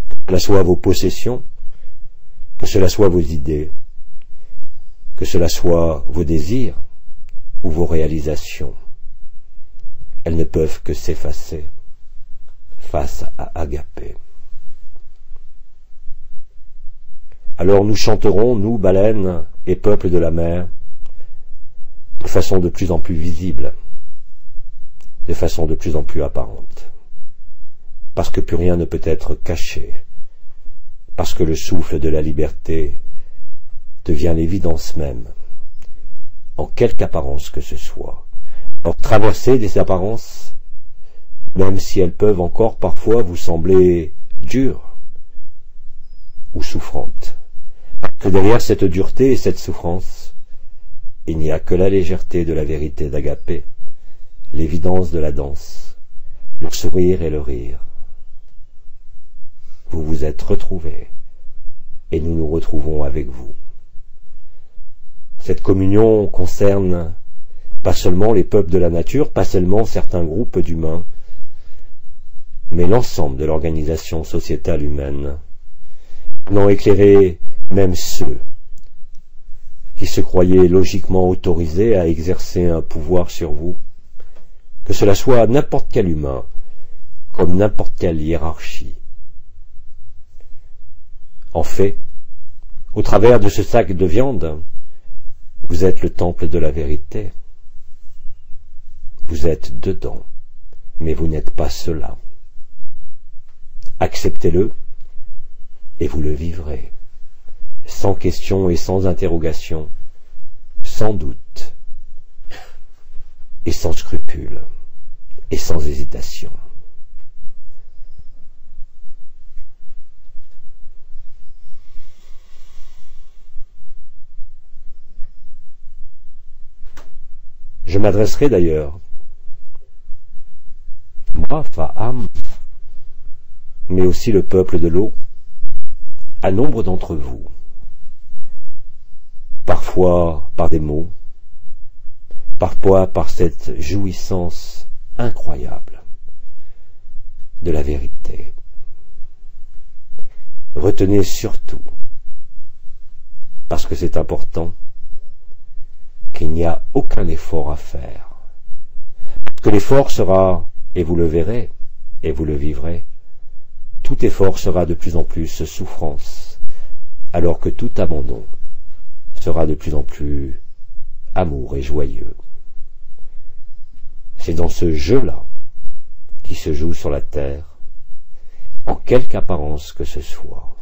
Que cela soit vos possessions, que cela soit vos idées, que cela soit vos désirs ou vos réalisations, elles ne peuvent que s'effacer face à Agapé. Alors nous chanterons, nous, baleines et peuples de la mer, de façon de plus en plus visible, de façon de plus en plus apparente, parce que plus rien ne peut être caché, parce que le souffle de la liberté devient l'évidence même, en quelque apparence que ce soit. Alors traverser des apparences, même si elles peuvent encore parfois vous sembler dures ou souffrantes, parce que derrière cette dureté et cette souffrance, il n'y a que la légèreté de la vérité d'Agapé, l'évidence de la danse, le sourire et le rire. Vous vous êtes retrouvés, et nous nous retrouvons avec vous. Cette communion concerne pas seulement les peuples de la nature, pas seulement certains groupes d'humains, mais l'ensemble de l'organisation sociétale humaine, venant éclairer même ceux qui se croyaient logiquement autorisés à exercer un pouvoir sur vous, que cela soit n'importe quel humain, comme n'importe quelle hiérarchie. En fait, au travers de ce sac de viande, vous êtes le temple de la vérité. Vous êtes dedans, mais vous n'êtes pas cela. Acceptez-le, et vous le vivrez, sans question et sans interrogation, sans doute, et sans scrupule, et sans hésitation. Je m'adresserai d'ailleurs, moi, Faham, mais aussi le peuple de l'eau, à nombre d'entre vous, parfois par des mots, parfois par cette jouissance incroyable de la vérité. Retenez surtout, parce que c'est important, qu'il n'y a aucun effort à faire. Parce que l'effort sera, et vous le verrez, et vous le vivrez, tout effort sera de plus en plus souffrance, alors que tout abandon sera de plus en plus amour et joyeux. C'est dans ce jeu-là qui se joue sur la terre, en quelque apparence que ce soit,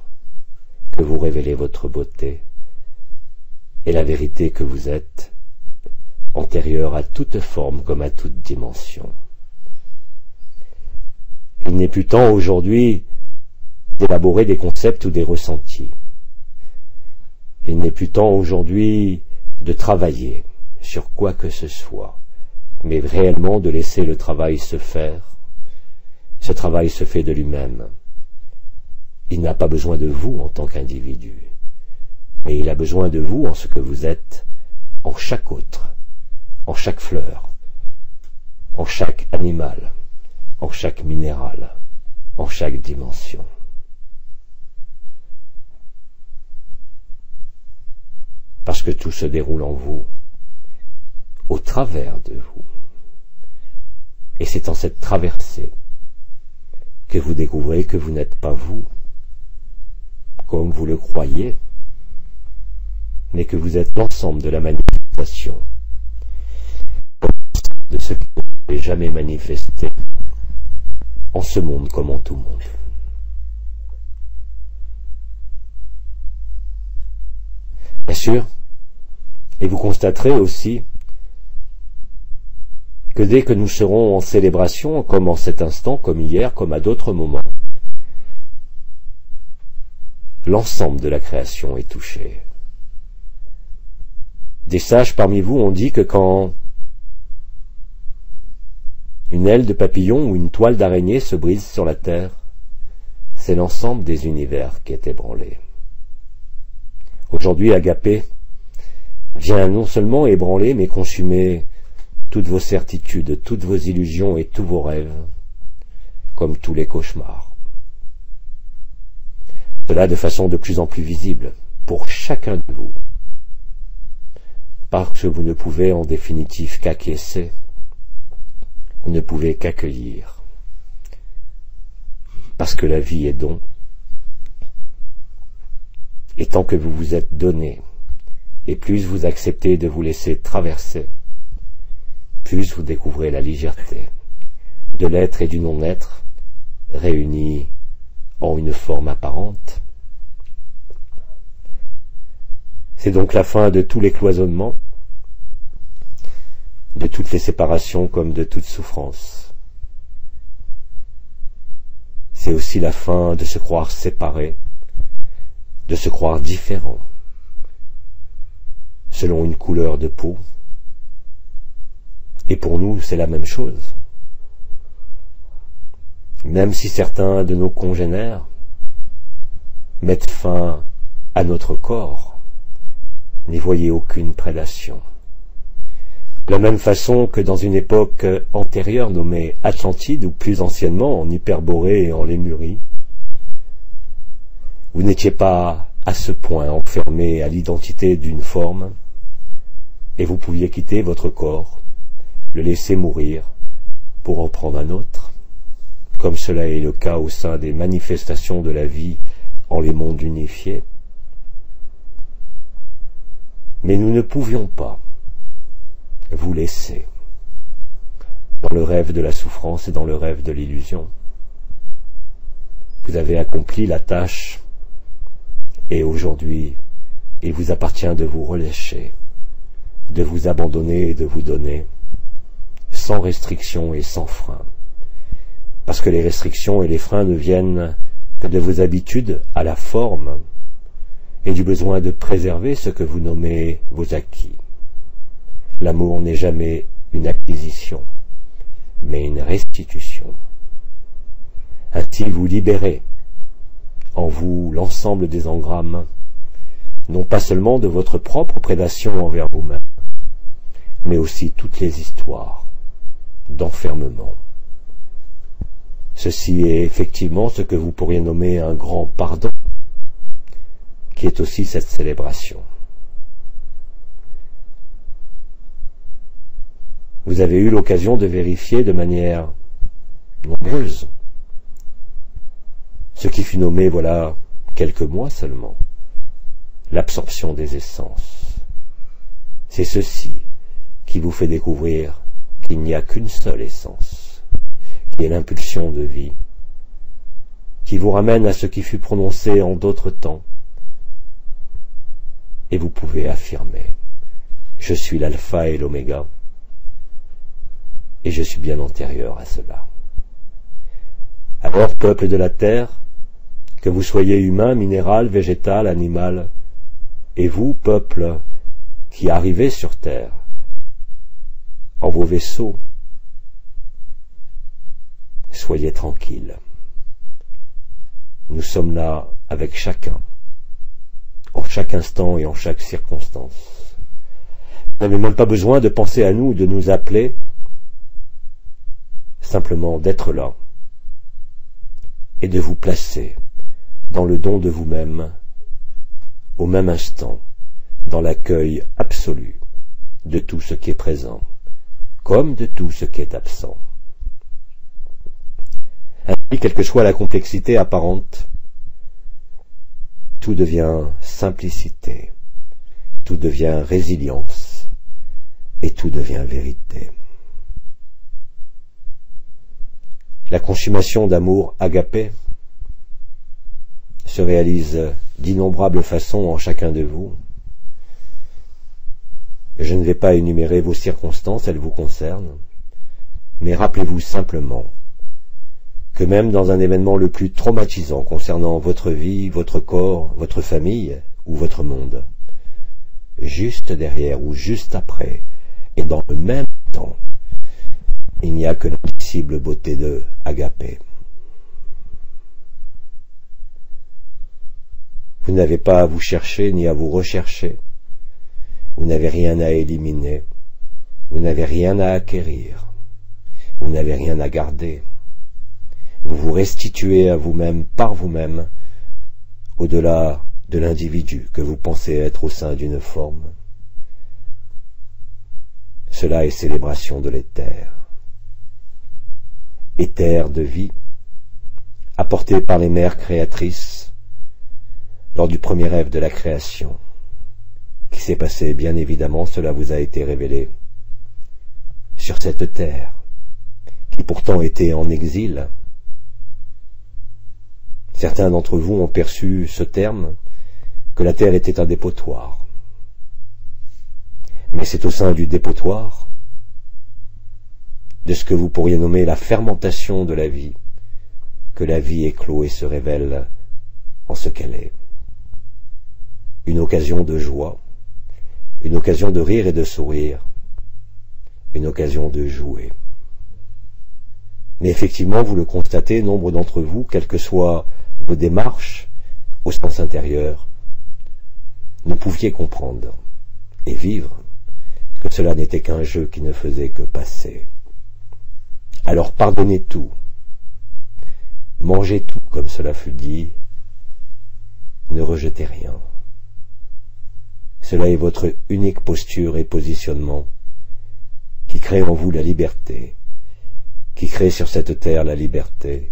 que vous révélez votre beauté et la vérité que vous êtes, antérieure à toute forme comme à toute dimension. Il n'est plus temps aujourd'hui d'élaborer des concepts ou des ressentis. Il n'est plus temps aujourd'hui de travailler sur quoi que ce soit, mais réellement de laisser le travail se faire. Ce travail se fait de lui-même. Il n'a pas besoin de vous en tant qu'individu, mais il a besoin de vous en ce que vous êtes, en chaque autre, en chaque fleur, en chaque animal, en chaque minéral, en chaque dimension. Parce que tout se déroule en vous, au travers de vous. Et c'est en cette traversée que vous découvrez que vous n'êtes pas vous, comme vous le croyez, mais que vous êtes l'ensemble de la manifestation, de ce qui n'est jamais manifesté en ce monde comme en tout monde. Bien sûr, et vous constaterez aussi que dès que nous serons en célébration, comme en cet instant, comme hier, comme à d'autres moments, l'ensemble de la création est touché. Des sages parmi vous ont dit que quand une aile de papillon ou une toile d'araignée se brise sur la terre, c'est l'ensemble des univers qui est ébranlé. Aujourd'hui, Agapé vient non seulement ébranler, mais consumer toutes vos certitudes, toutes vos illusions et tous vos rêves, comme tous les cauchemars. Cela de façon de plus en plus visible pour chacun de vous, parce que vous ne pouvez en définitive qu'acquiescer, vous ne pouvez qu'accueillir, parce que la vie est don, et tant que vous vous êtes donné, et plus vous acceptez de vous laisser traverser, plus vous découvrez la légèreté de l'être et du non-être réunis en une forme apparente. C'est donc la fin de tous les cloisonnements, de toutes les séparations comme de toute souffrance. C'est aussi la fin de se croire séparé, de se croire différent, selon une couleur de peau. Et pour nous, c'est la même chose. Même si certains de nos congénères mettent fin à notre corps, n'y voyez aucune prédation. De la même façon que dans une époque antérieure nommée Atlantide, ou plus anciennement en Hyperborée et en Lémurie, vous n'étiez pas à ce point enfermé à l'identité d'une forme, et vous pouviez quitter votre corps, le laisser mourir, pour en prendre un autre, comme cela est le cas au sein des manifestations de la vie en les mondes unifiés. Mais nous ne pouvions pas vous laisser dans le rêve de la souffrance et dans le rêve de l'illusion. Vous avez accompli la tâche et aujourd'hui, il vous appartient de vous relâcher, de vous abandonner et de vous donner, sans restriction et sans frein. Parce que les restrictions et les freins ne viennent que de vos habitudes à la forme et du besoin de préserver ce que vous nommez vos acquis. L'amour n'est jamais une acquisition, mais une restitution. Ainsi vous libérez en vous l'ensemble des engrammes, non pas seulement de votre propre prédation envers vous-même, mais aussi toutes les histoires d'enfermement. Ceci est effectivement ce que vous pourriez nommer un grand pardon, qui est aussi cette célébration. Vous avez eu l'occasion de vérifier de manière nombreuse ce qui fut nommé, voilà, quelques mois seulement, l'absorption des essences. C'est ceci qui vous fait découvrir qu'il n'y a qu'une seule essence, qui est l'impulsion de vie, qui vous ramène à ce qui fut prononcé en d'autres temps, et vous pouvez affirmer « Je suis l'alpha et l'oméga », et je suis bien antérieur à cela. Alors, peuple de la terre, que vous soyez humain, minéral, végétal, animal, et vous, peuple qui arrivez sur terre, en vos vaisseaux, soyez tranquilles. Nous sommes là avec chacun, en chaque instant et en chaque circonstance. Vous n'avez même pas besoin de penser à nous ou de nous appeler, simplement d'être là et de vous placer dans le don de vous-même, au même instant, dans l'accueil absolu de tout ce qui est présent, comme de tout ce qui est absent. Ainsi, quelle que soit la complexité apparente, tout devient simplicité, tout devient résilience, et tout devient vérité. La consommation d'amour agapé se réalise d'innombrables façons en chacun de vous. Je ne vais pas énumérer vos circonstances, elles vous concernent, mais rappelez-vous simplement que même dans un événement le plus traumatisant concernant votre vie, votre corps, votre famille ou votre monde, juste derrière ou juste après, et dans le même temps, il n'y a que l'indicible beauté de Agapé. Vous n'avez pas à vous chercher ni à vous rechercher. Vous n'avez rien à éliminer. Vous n'avez rien à acquérir. Vous n'avez rien à garder. Vous vous restituez à vous-même par vous-même, au-delà de l'individu que vous pensez être au sein d'une forme. Cela est célébration de l'éther. Éther de vie, apporté par les mères créatrices lors du premier rêve de la création, qui s'est passé, bien évidemment, cela vous a été révélé, sur cette terre, qui pourtant était en exil. Certains d'entre vous ont perçu ce terme, que la terre était un dépotoir. Mais c'est au sein du dépotoir, de ce que vous pourriez nommer la fermentation de la vie, que la vie éclot et se révèle en ce qu'elle est. Une occasion de joie, une occasion de rire et de sourire, une occasion de jouer. Mais effectivement, vous le constatez, nombre d'entre vous, quelles que soient vos démarches au sens intérieur, ne pouviez comprendre et vivre que cela n'était qu'un jeu qui ne faisait que passer. Alors pardonnez tout, mangez tout comme cela fut dit, ne rejetez rien. Cela est votre unique posture et positionnement qui crée en vous la liberté, qui crée sur cette terre la liberté,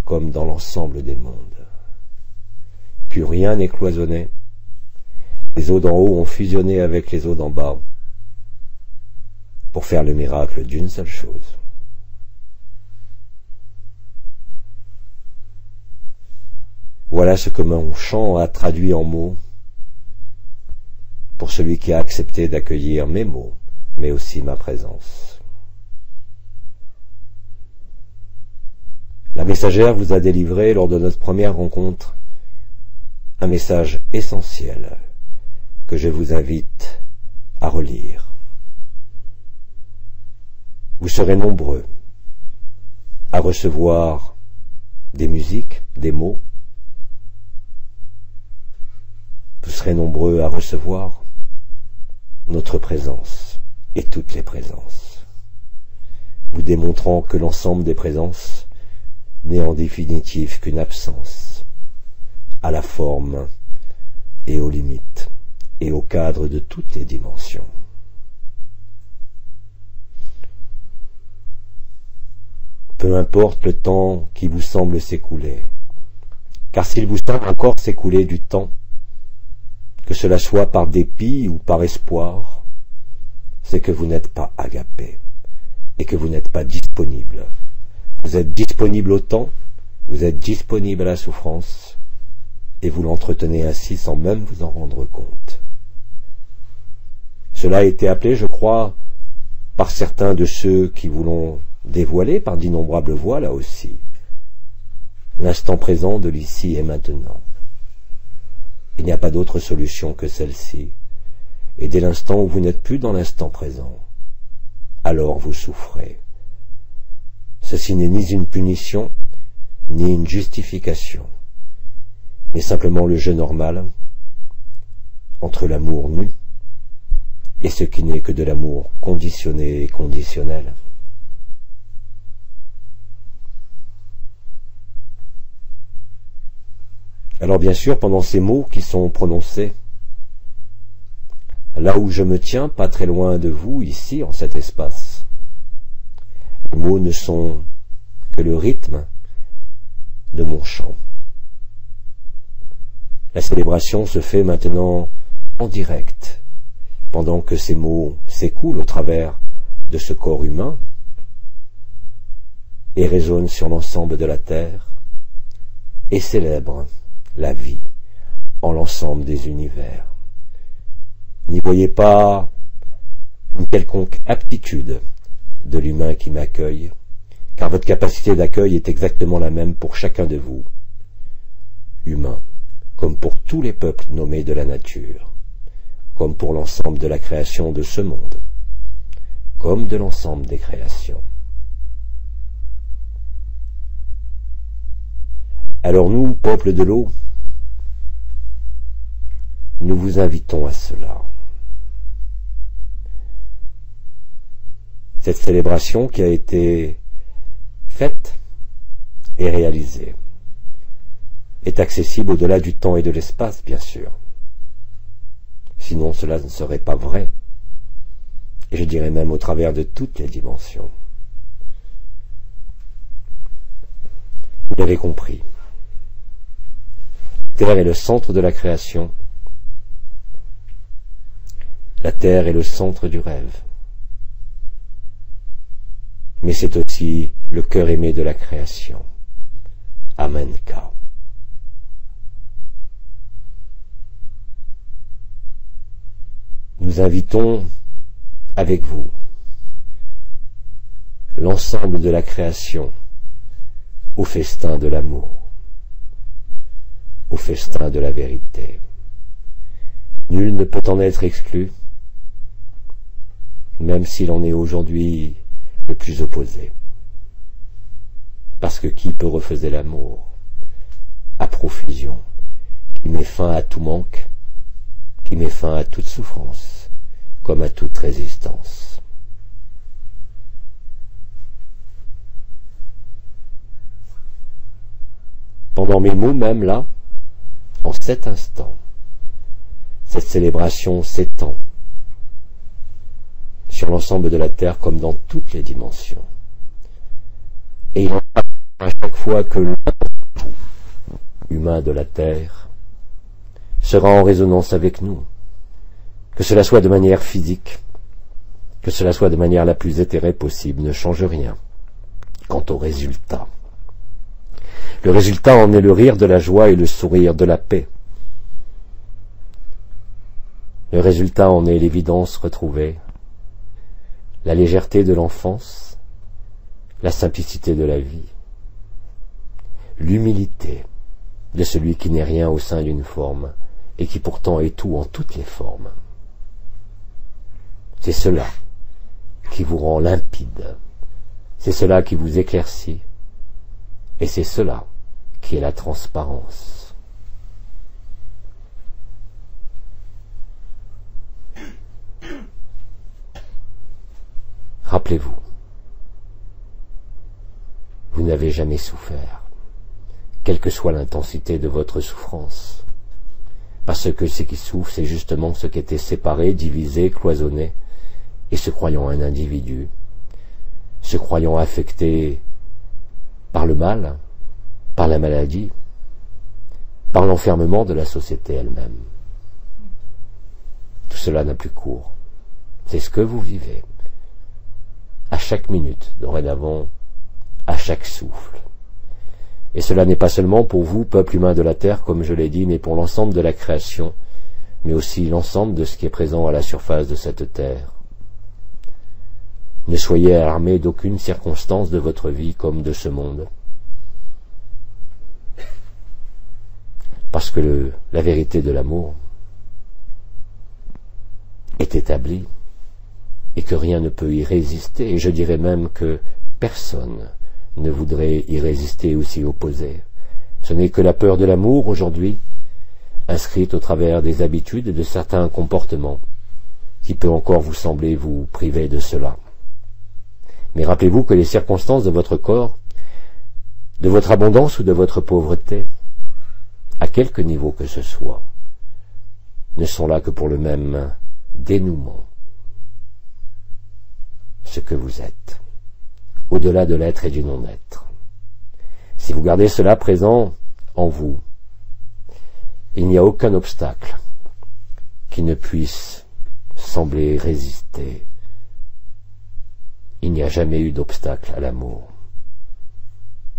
comme dans l'ensemble des mondes. Plus rien n'est cloisonné, les eaux d'en haut ont fusionné avec les eaux d'en bas pour faire le miracle d'une seule chose. Voilà ce que mon chant a traduit en mots pour celui qui a accepté d'accueillir mes mots, mais aussi ma présence. La messagère vous a délivré lors de notre première rencontre un message essentiel que je vous invite à relire. Vous serez nombreux à recevoir des musiques, des mots. Vous serez nombreux à recevoir notre présence et toutes les présences, vous démontrant que l'ensemble des présences n'est en définitive qu'une absence, à la forme et aux limites et au cadre de toutes les dimensions. Peu importe le temps qui vous semble s'écouler, car s'il vous semble encore s'écouler du temps, que cela soit par dépit ou par espoir, c'est que vous n'êtes pas agapé et que vous n'êtes pas disponible. Vous êtes disponible au temps, vous êtes disponible à la souffrance, et vous l'entretenez ainsi sans même vous en rendre compte. Cela a été appelé, je crois, par certains de ceux qui vous l'ont dévoilé par d'innombrables voix, là aussi, l'instant présent de l'ici et maintenant. Il n'y a pas d'autre solution que celle-ci, et dès l'instant où vous n'êtes plus dans l'instant présent, alors vous souffrez. Ceci n'est ni une punition, ni une justification, mais simplement le jeu normal entre l'amour nu et ce qui n'est que de l'amour conditionné et conditionnel. Alors bien sûr, pendant ces mots qui sont prononcés, là où je me tiens, pas très loin de vous, ici, en cet espace, les mots ne sont que le rythme de mon chant. La célébration se fait maintenant en direct, pendant que ces mots s'écoulent au travers de ce corps humain et résonnent sur l'ensemble de la terre et célèbrent la vie en l'ensemble des univers. N'y voyez pas une quelconque aptitude de l'humain qui m'accueille, car votre capacité d'accueil est exactement la même pour chacun de vous, humains, comme pour tous les peuples nommés de la nature, comme pour l'ensemble de la création de ce monde, comme de l'ensemble des créations. Alors nous, peuple de l'eau, nous vous invitons à cela. Cette célébration qui a été faite et réalisée est accessible au-delà du temps et de l'espace, bien sûr. Sinon cela ne serait pas vrai, et je dirais même au travers de toutes les dimensions. Vous l'avez compris. La Terre est le centre de la création. La Terre est le centre du rêve. Mais c'est aussi le cœur aimé de la création. Amenka. Nous invitons avec vous l'ensemble de la création au festin de l'amour, au festin de la vérité. Nul ne peut en être exclu, même s'il en est aujourd'hui le plus opposé. Parce que qui peut refuser l'amour à profusion, qui met fin à tout manque, qui met fin à toute souffrance, comme à toute résistance. Pendant mes mots, même là, en cet instant, cette célébration s'étend sur l'ensemble de la Terre comme dans toutes les dimensions. Et il en va à chaque fois que l'un humain de la Terre sera en résonance avec nous, que cela soit de manière physique, que cela soit de manière la plus éthérée possible, ne change rien quant au résultat. Le résultat en est le rire de la joie et le sourire de la paix. Le résultat en est l'évidence retrouvée, la légèreté de l'enfance, la simplicité de la vie, l'humilité de celui qui n'est rien au sein d'une forme et qui pourtant est tout en toutes les formes. C'est cela qui vous rend limpide, c'est cela qui vous éclaircit, et c'est cela qui est la transparence. Rappelez-vous, vous n'avez jamais souffert, quelle que soit l'intensité de votre souffrance, parce que ce qui souffre, c'est justement ce qui était séparé, divisé, cloisonné, et se croyant un individu, se croyant affecté par le mal, par la maladie, par l'enfermement de la société elle-même. Tout cela n'a plus cours. C'est ce que vous vivez. À chaque minute, dorénavant, à chaque souffle. Et cela n'est pas seulement pour vous, peuple humain de la Terre, comme je l'ai dit, mais pour l'ensemble de la création, mais aussi l'ensemble de ce qui est présent à la surface de cette Terre. Ne soyez alarmés d'aucune circonstance de votre vie comme de ce monde. Parce que la vérité de l'amour est établie et que rien ne peut y résister, et je dirais même que personne ne voudrait y résister ou s'y opposer. Ce n'est que la peur de l'amour aujourd'hui, inscrite au travers des habitudes et de certains comportements, qui peut encore vous sembler vous priver de cela. Mais rappelez-vous que les circonstances de votre corps, de votre abondance ou de votre pauvreté, à quelque niveau que ce soit, ne sont là que pour le même dénouement. Ce que vous êtes, au-delà de l'être et du non-être. Si vous gardez cela présent en vous, il n'y a aucun obstacle qui ne puisse sembler résister. Il n'y a jamais eu d'obstacle à l'amour.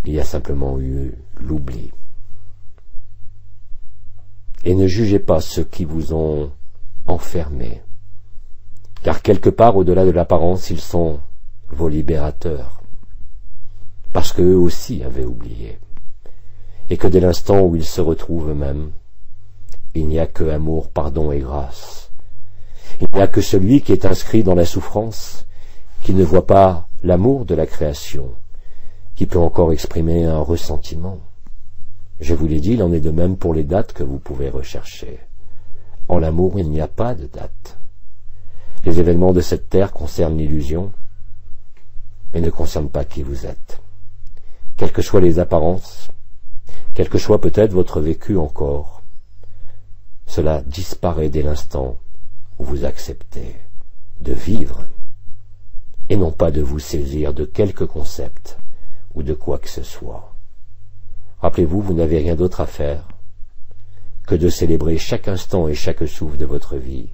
Il y a simplement eu l'oubli. Et ne jugez pas ceux qui vous ont enfermés, car quelque part au-delà de l'apparence, ils sont vos libérateurs, parce qu'eux aussi avaient oublié, et que dès l'instant où ils se retrouvent eux-mêmes, il n'y a que amour, pardon et grâce. Il n'y a que celui qui est inscrit dans la souffrance, qui ne voit pas l'amour de la création, qui peut encore exprimer un ressentiment. Je vous l'ai dit, il en est de même pour les dates que vous pouvez rechercher. En l'amour, il n'y a pas de date. Les événements de cette terre concernent l'illusion, mais ne concernent pas qui vous êtes. Quelles que soient les apparences, quel que soit peut-être votre vécu encore, cela disparaît dès l'instant où vous acceptez de vivre, et non pas de vous saisir de quelque concept ou de quoi que ce soit. Rappelez-vous, vous n'avez rien d'autre à faire que de célébrer chaque instant et chaque souffle de votre vie,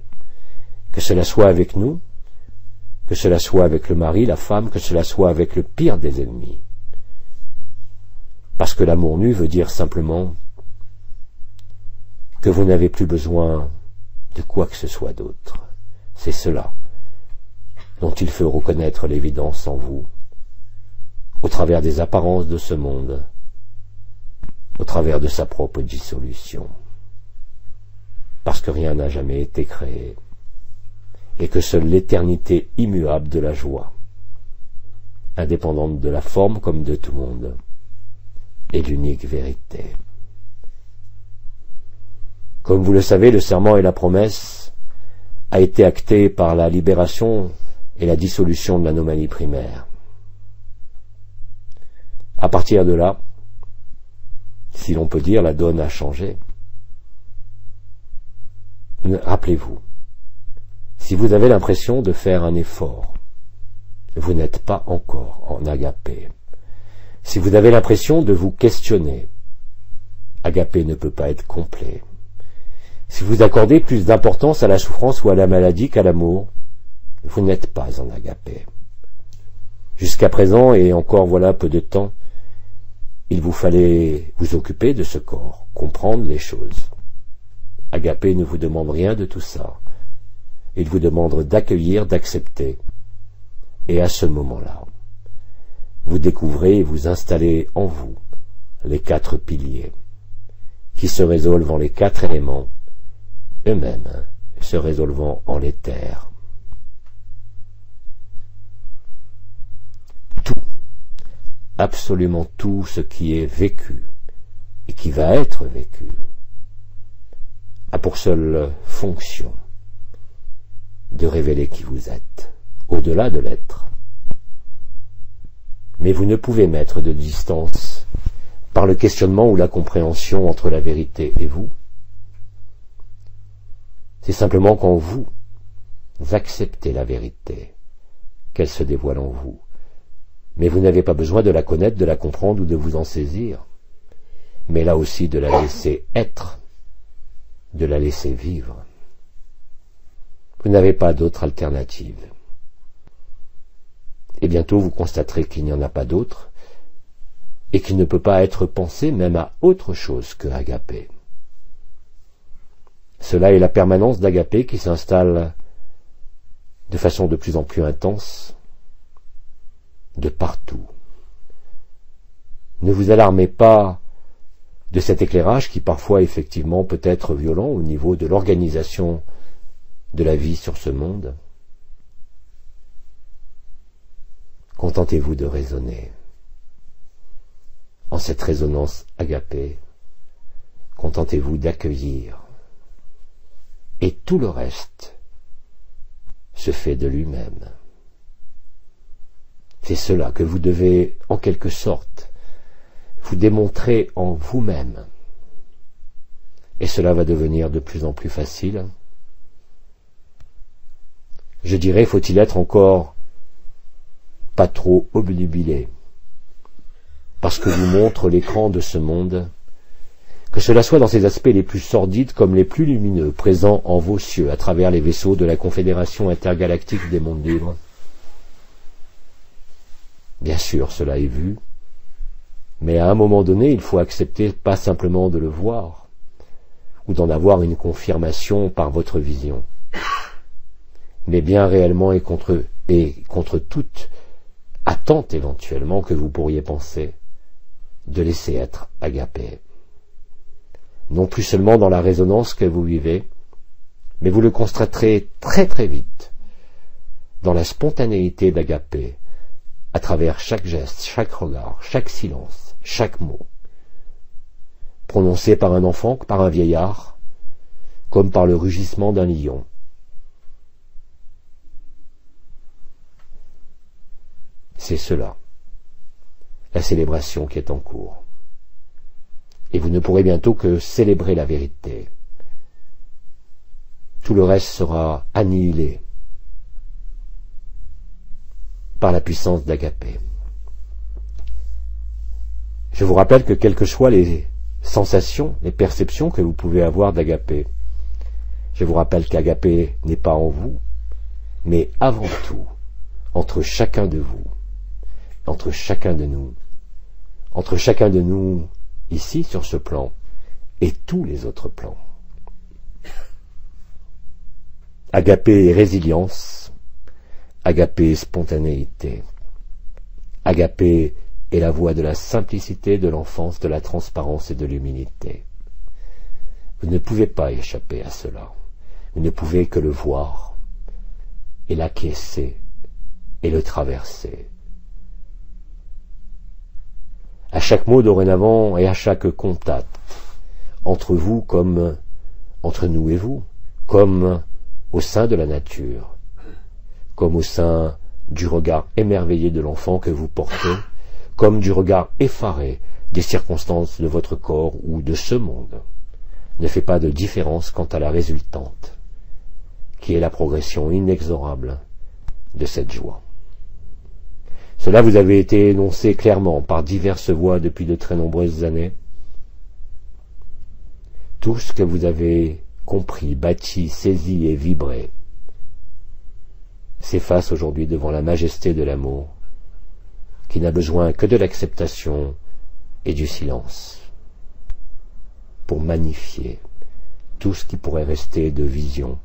que cela soit avec nous, que cela soit avec le mari, la femme, que cela soit avec le pire des ennemis. Parce que l'amour nu veut dire simplement que vous n'avez plus besoin de quoi que ce soit d'autre. C'est cela dont il faut reconnaître l'évidence en vous, au travers des apparences de ce monde, au travers de sa propre dissolution. Parce que rien n'a jamais été créé, et que seule l'éternité immuable de la joie, indépendante de la forme comme de tout monde, est l'unique vérité. Comme vous le savez, le serment et la promesse a été acté par la libération et la dissolution de l'anomalie primaire. À partir de là, si l'on peut dire, la donne a changé. Rappelez-vous, si vous avez l'impression de faire un effort, vous n'êtes pas encore en agapé. Si vous avez l'impression de vous questionner, agapé ne peut pas être complet. Si vous accordez plus d'importance à la souffrance ou à la maladie qu'à l'amour, vous n'êtes pas en agapé. Jusqu'à présent, et encore voilà peu de temps, il vous fallait vous occuper de ce corps, comprendre les choses. Agapé ne vous demande rien de tout ça. Il vous demande d'accueillir, d'accepter. Et à ce moment-là, vous découvrez et vous installez en vous les 4 piliers, qui se résolvent en les 4 éléments, eux-mêmes se résolvant en l'éther. Tout, absolument tout ce qui est vécu et qui va être vécu, a pour seule fonction de révéler qui vous êtes, au-delà de l'être. Mais vous ne pouvez mettre de distance par le questionnement ou la compréhension entre la vérité et vous. C'est simplement quand vous acceptez la vérité qu'elle se dévoile en vous. Mais vous n'avez pas besoin de la connaître, de la comprendre ou de vous en saisir, mais là aussi de la laisser être, de la laisser vivre. Vous n'avez pas d'autre alternative. Et bientôt vous constaterez qu'il n'y en a pas d'autre, et qu'il ne peut pas être pensé même à autre chose que agapé. Cela est la permanence d'agapé qui s'installe de façon de plus en plus intense, de partout. Ne vous alarmez pas de cet éclairage qui parfois effectivement peut être violent au niveau de l'organisation de la vie sur ce monde. Contentez-vous de raisonner. En cette résonance agapée, contentez-vous d'accueillir. Et tout le reste se fait de lui-même. C'est cela que vous devez, en quelque sorte, vous démontrer en vous-même. Et cela va devenir de plus en plus facile. Je dirais, faut-il être encore pas trop obnubilé, parce que vous montre l'écran de ce monde, que cela soit dans ses aspects les plus sordides comme les plus lumineux, présents en vos cieux, à travers les vaisseaux de la Confédération intergalactique des mondes libres. Bien sûr, cela est vu, mais à un moment donné, il faut accepter pas simplement de le voir, ou d'en avoir une confirmation par votre vision, mais bien réellement et contre toute attente éventuellement que vous pourriez penser, de laisser être agapé. Non plus seulement dans la résonance que vous vivez, mais vous le constaterez très très vite, dans la spontanéité d'agapé, à travers chaque geste, chaque regard, chaque silence, chaque mot, prononcé par un enfant, par un vieillard, comme par le rugissement d'un lion. C'est cela, la célébration qui est en cours. Et vous ne pourrez bientôt que célébrer la vérité. Tout le reste sera annihilé par la puissance d'agapé. Je vous rappelle que quelles que soient les sensations, les perceptions que vous pouvez avoir d'agapé, je vous rappelle qu'agapé n'est pas en vous, mais avant tout entre chacun de vous, entre chacun de nous, entre chacun de nous ici sur ce plan et tous les autres plans. Agapé résilience, agapé spontanéité, agapé est la voie de la simplicité, de l'enfance, de la transparence et de l'humilité. Vous ne pouvez pas échapper à cela. Vous ne pouvez que le voir et l'acquiescer et le traverser. À chaque mot dorénavant et à chaque contact, entre vous comme entre nous et vous, comme au sein de la nature, comme au sein du regard émerveillé de l'enfant que vous portez, comme du regard effaré des circonstances de votre corps ou de ce monde, ne fait pas de différence quant à la résultante, qui est la progression inexorable de cette joie. Cela vous avait été énoncé clairement par diverses voix depuis de très nombreuses années. Tout ce que vous avez compris, bâti, saisi et vibré s'efface aujourd'hui devant la majesté de l'amour, qui n'a besoin que de l'acceptation et du silence pour magnifier tout ce qui pourrait rester de vision,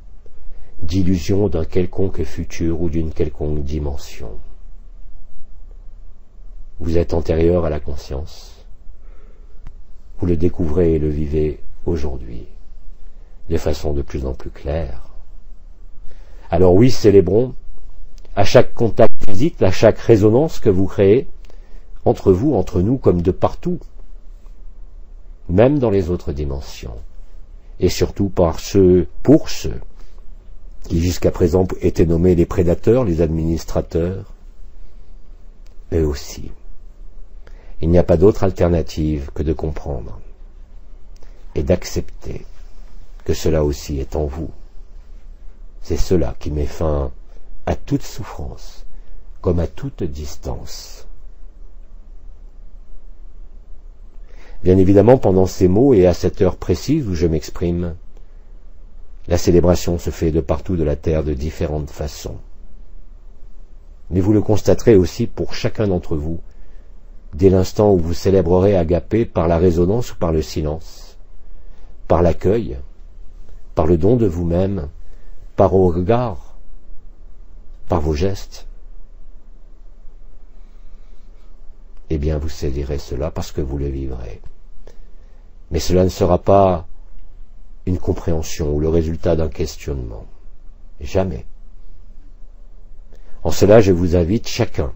d'illusion d'un quelconque futur ou d'une quelconque dimension. Vous êtes antérieur à la conscience. Vous le découvrez et le vivez aujourd'hui, de façon de plus en plus claire. Alors oui, célébrons, à chaque contact physique, à chaque résonance que vous créez, entre vous, entre nous, comme de partout, même dans les autres dimensions, et surtout pour ceux qui jusqu'à présent étaient nommés les prédateurs, les administrateurs, eux aussi. Il n'y a pas d'autre alternative que de comprendre et d'accepter que cela aussi est en vous. C'est cela qui met fin à toute souffrance, comme à toute distance. Bien évidemment, pendant ces mots et à cette heure précise où je m'exprime, la célébration se fait de partout de la terre de différentes façons. Mais vous le constaterez aussi pour chacun d'entre vous, dès l'instant où vous célébrerez Agapé par la résonance ou par le silence, par l'accueil, par le don de vous-même, par vos regards, par vos gestes. Eh bien, vous saisirez cela parce que vous le vivrez. Mais cela ne sera pas une compréhension ou le résultat d'un questionnement. Jamais. En cela, je vous invite chacun,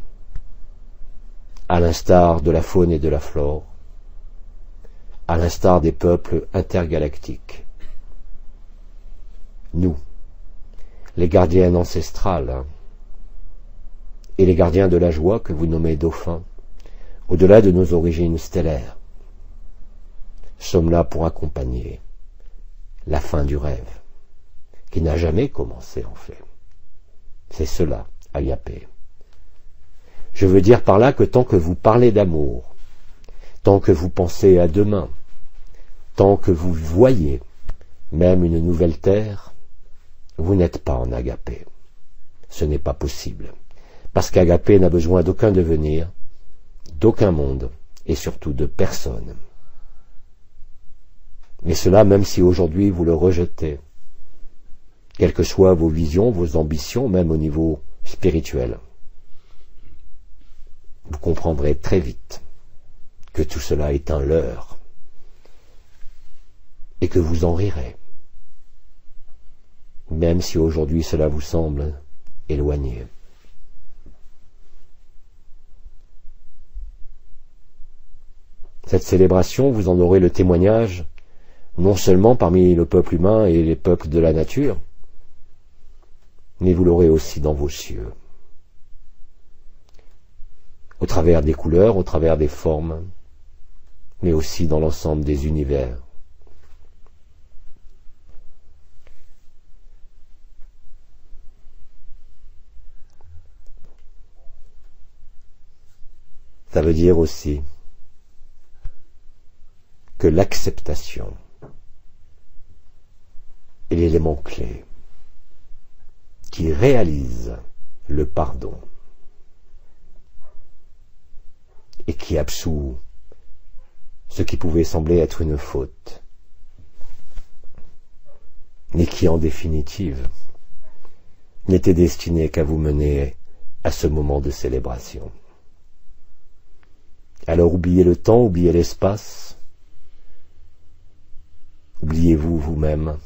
à l'instar de la faune et de la flore, à l'instar des peuples intergalactiques. Nous, les gardiennes ancestrales, et les gardiens de la joie que vous nommez dauphins, au-delà de nos origines stellaires, sommes là pour accompagner la fin du rêve, qui n'a jamais commencé en fait. C'est cela, Agapé. Je veux dire par là que tant que vous parlez d'amour, tant que vous pensez à demain, tant que vous voyez même une nouvelle terre, vous n'êtes pas en Agapé. Ce n'est pas possible. Parce qu'Agapé n'a besoin d'aucun devenir, d'aucun monde, et surtout de personne. Mais cela, même si aujourd'hui vous le rejetez, quelles que soient vos visions, vos ambitions, même au niveau spirituel, vous comprendrez très vite que tout cela est un leurre, et que vous en rirez, même si aujourd'hui cela vous semble éloigné. Cette célébration, vous en aurez le témoignage, non seulement parmi le peuple humain et les peuples de la nature, mais vous l'aurez aussi dans vos cieux, au travers des couleurs, au travers des formes, mais aussi dans l'ensemble des univers. Ça veut dire aussi que l'acceptation est l'élément clé qui réalise le pardon et qui absout ce qui pouvait sembler être une faute, mais qui en définitive n'était destiné qu'à vous mener à ce moment de célébration. Alors oubliez le temps, oubliez l'espace, oubliez-vous vous-même.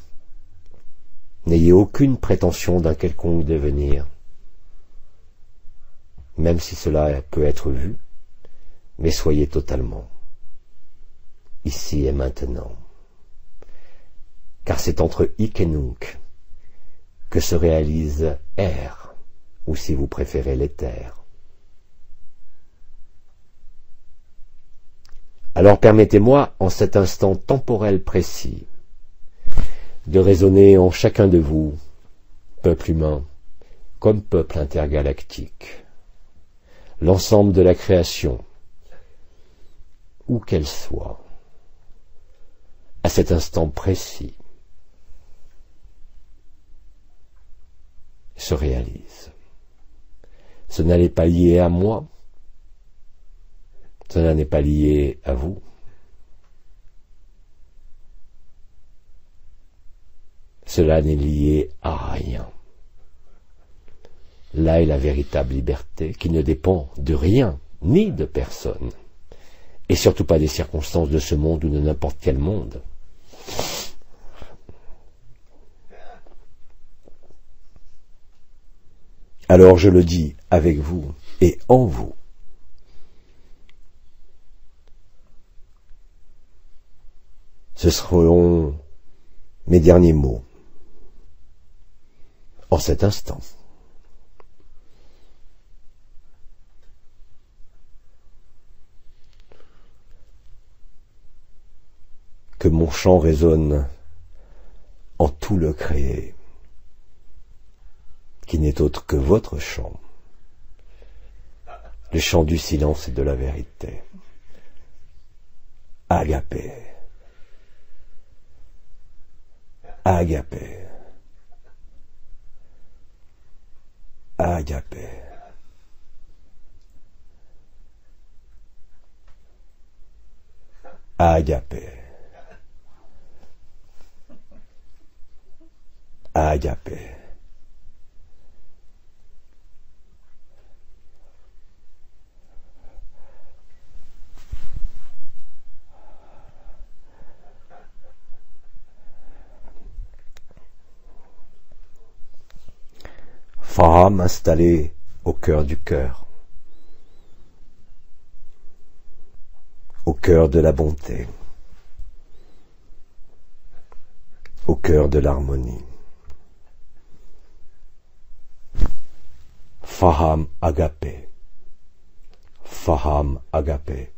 N'ayez aucune prétention d'un quelconque devenir, même si cela peut être vu, mais soyez totalement ici et maintenant. car c'est entre hic et nunc que se réalise R, ou si vous préférez l'éther. Alors permettez-moi, en cet instant temporel précis, de raisonner en chacun de vous, peuple humain, comme peuple intergalactique, l'ensemble de la création, où qu'elle soit, à cet instant précis, se réalise. Cela n'est pas lié à moi, cela n'est pas lié à vous. Cela n'est lié à rien. Là est la véritable liberté qui ne dépend de rien, ni de personne, et surtout pas des circonstances de ce monde ou de n'importe quel monde. Alors je le dis avec vous et en vous. Ce seront mes derniers mots en cet instant. Que mon chant résonne en tout le créé, qui n'est autre que votre chant, le chant du silence et de la vérité. Agapé. Agapé. Agapé. Agapé. Agapé. Faham installé au cœur du cœur, au cœur de la bonté, au cœur de l'harmonie. Faham agapé, Faham agapé,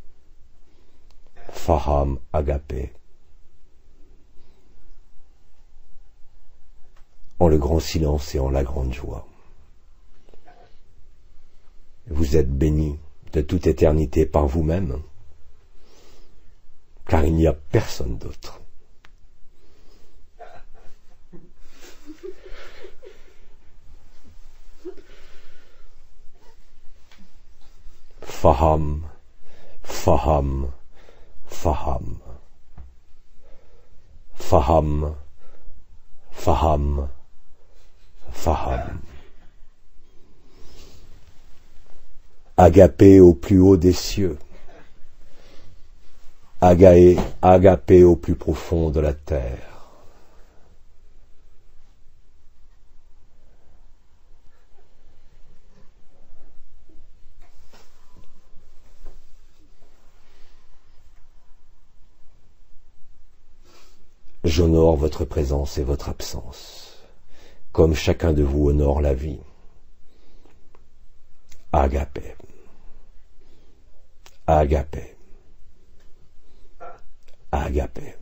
Faham agapé. En le grand silence et en la grande joie. Vous êtes bénis de toute éternité par vous-même, car il n'y a personne d'autre. Faham, Faham, Faham, Faham, Faham, Faham. Agapé au plus haut des cieux, agapé au plus profond de la terre. J'honore votre présence et votre absence, comme chacun de vous honore la vie. Agapé. Agapé. Agapé.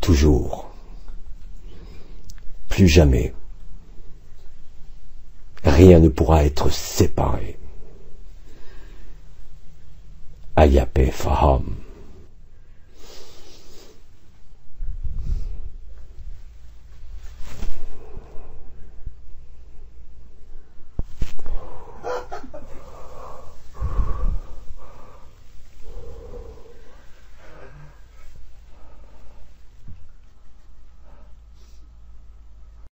toujours, plus jamais, rien ne pourra être séparé. Ayape Faham.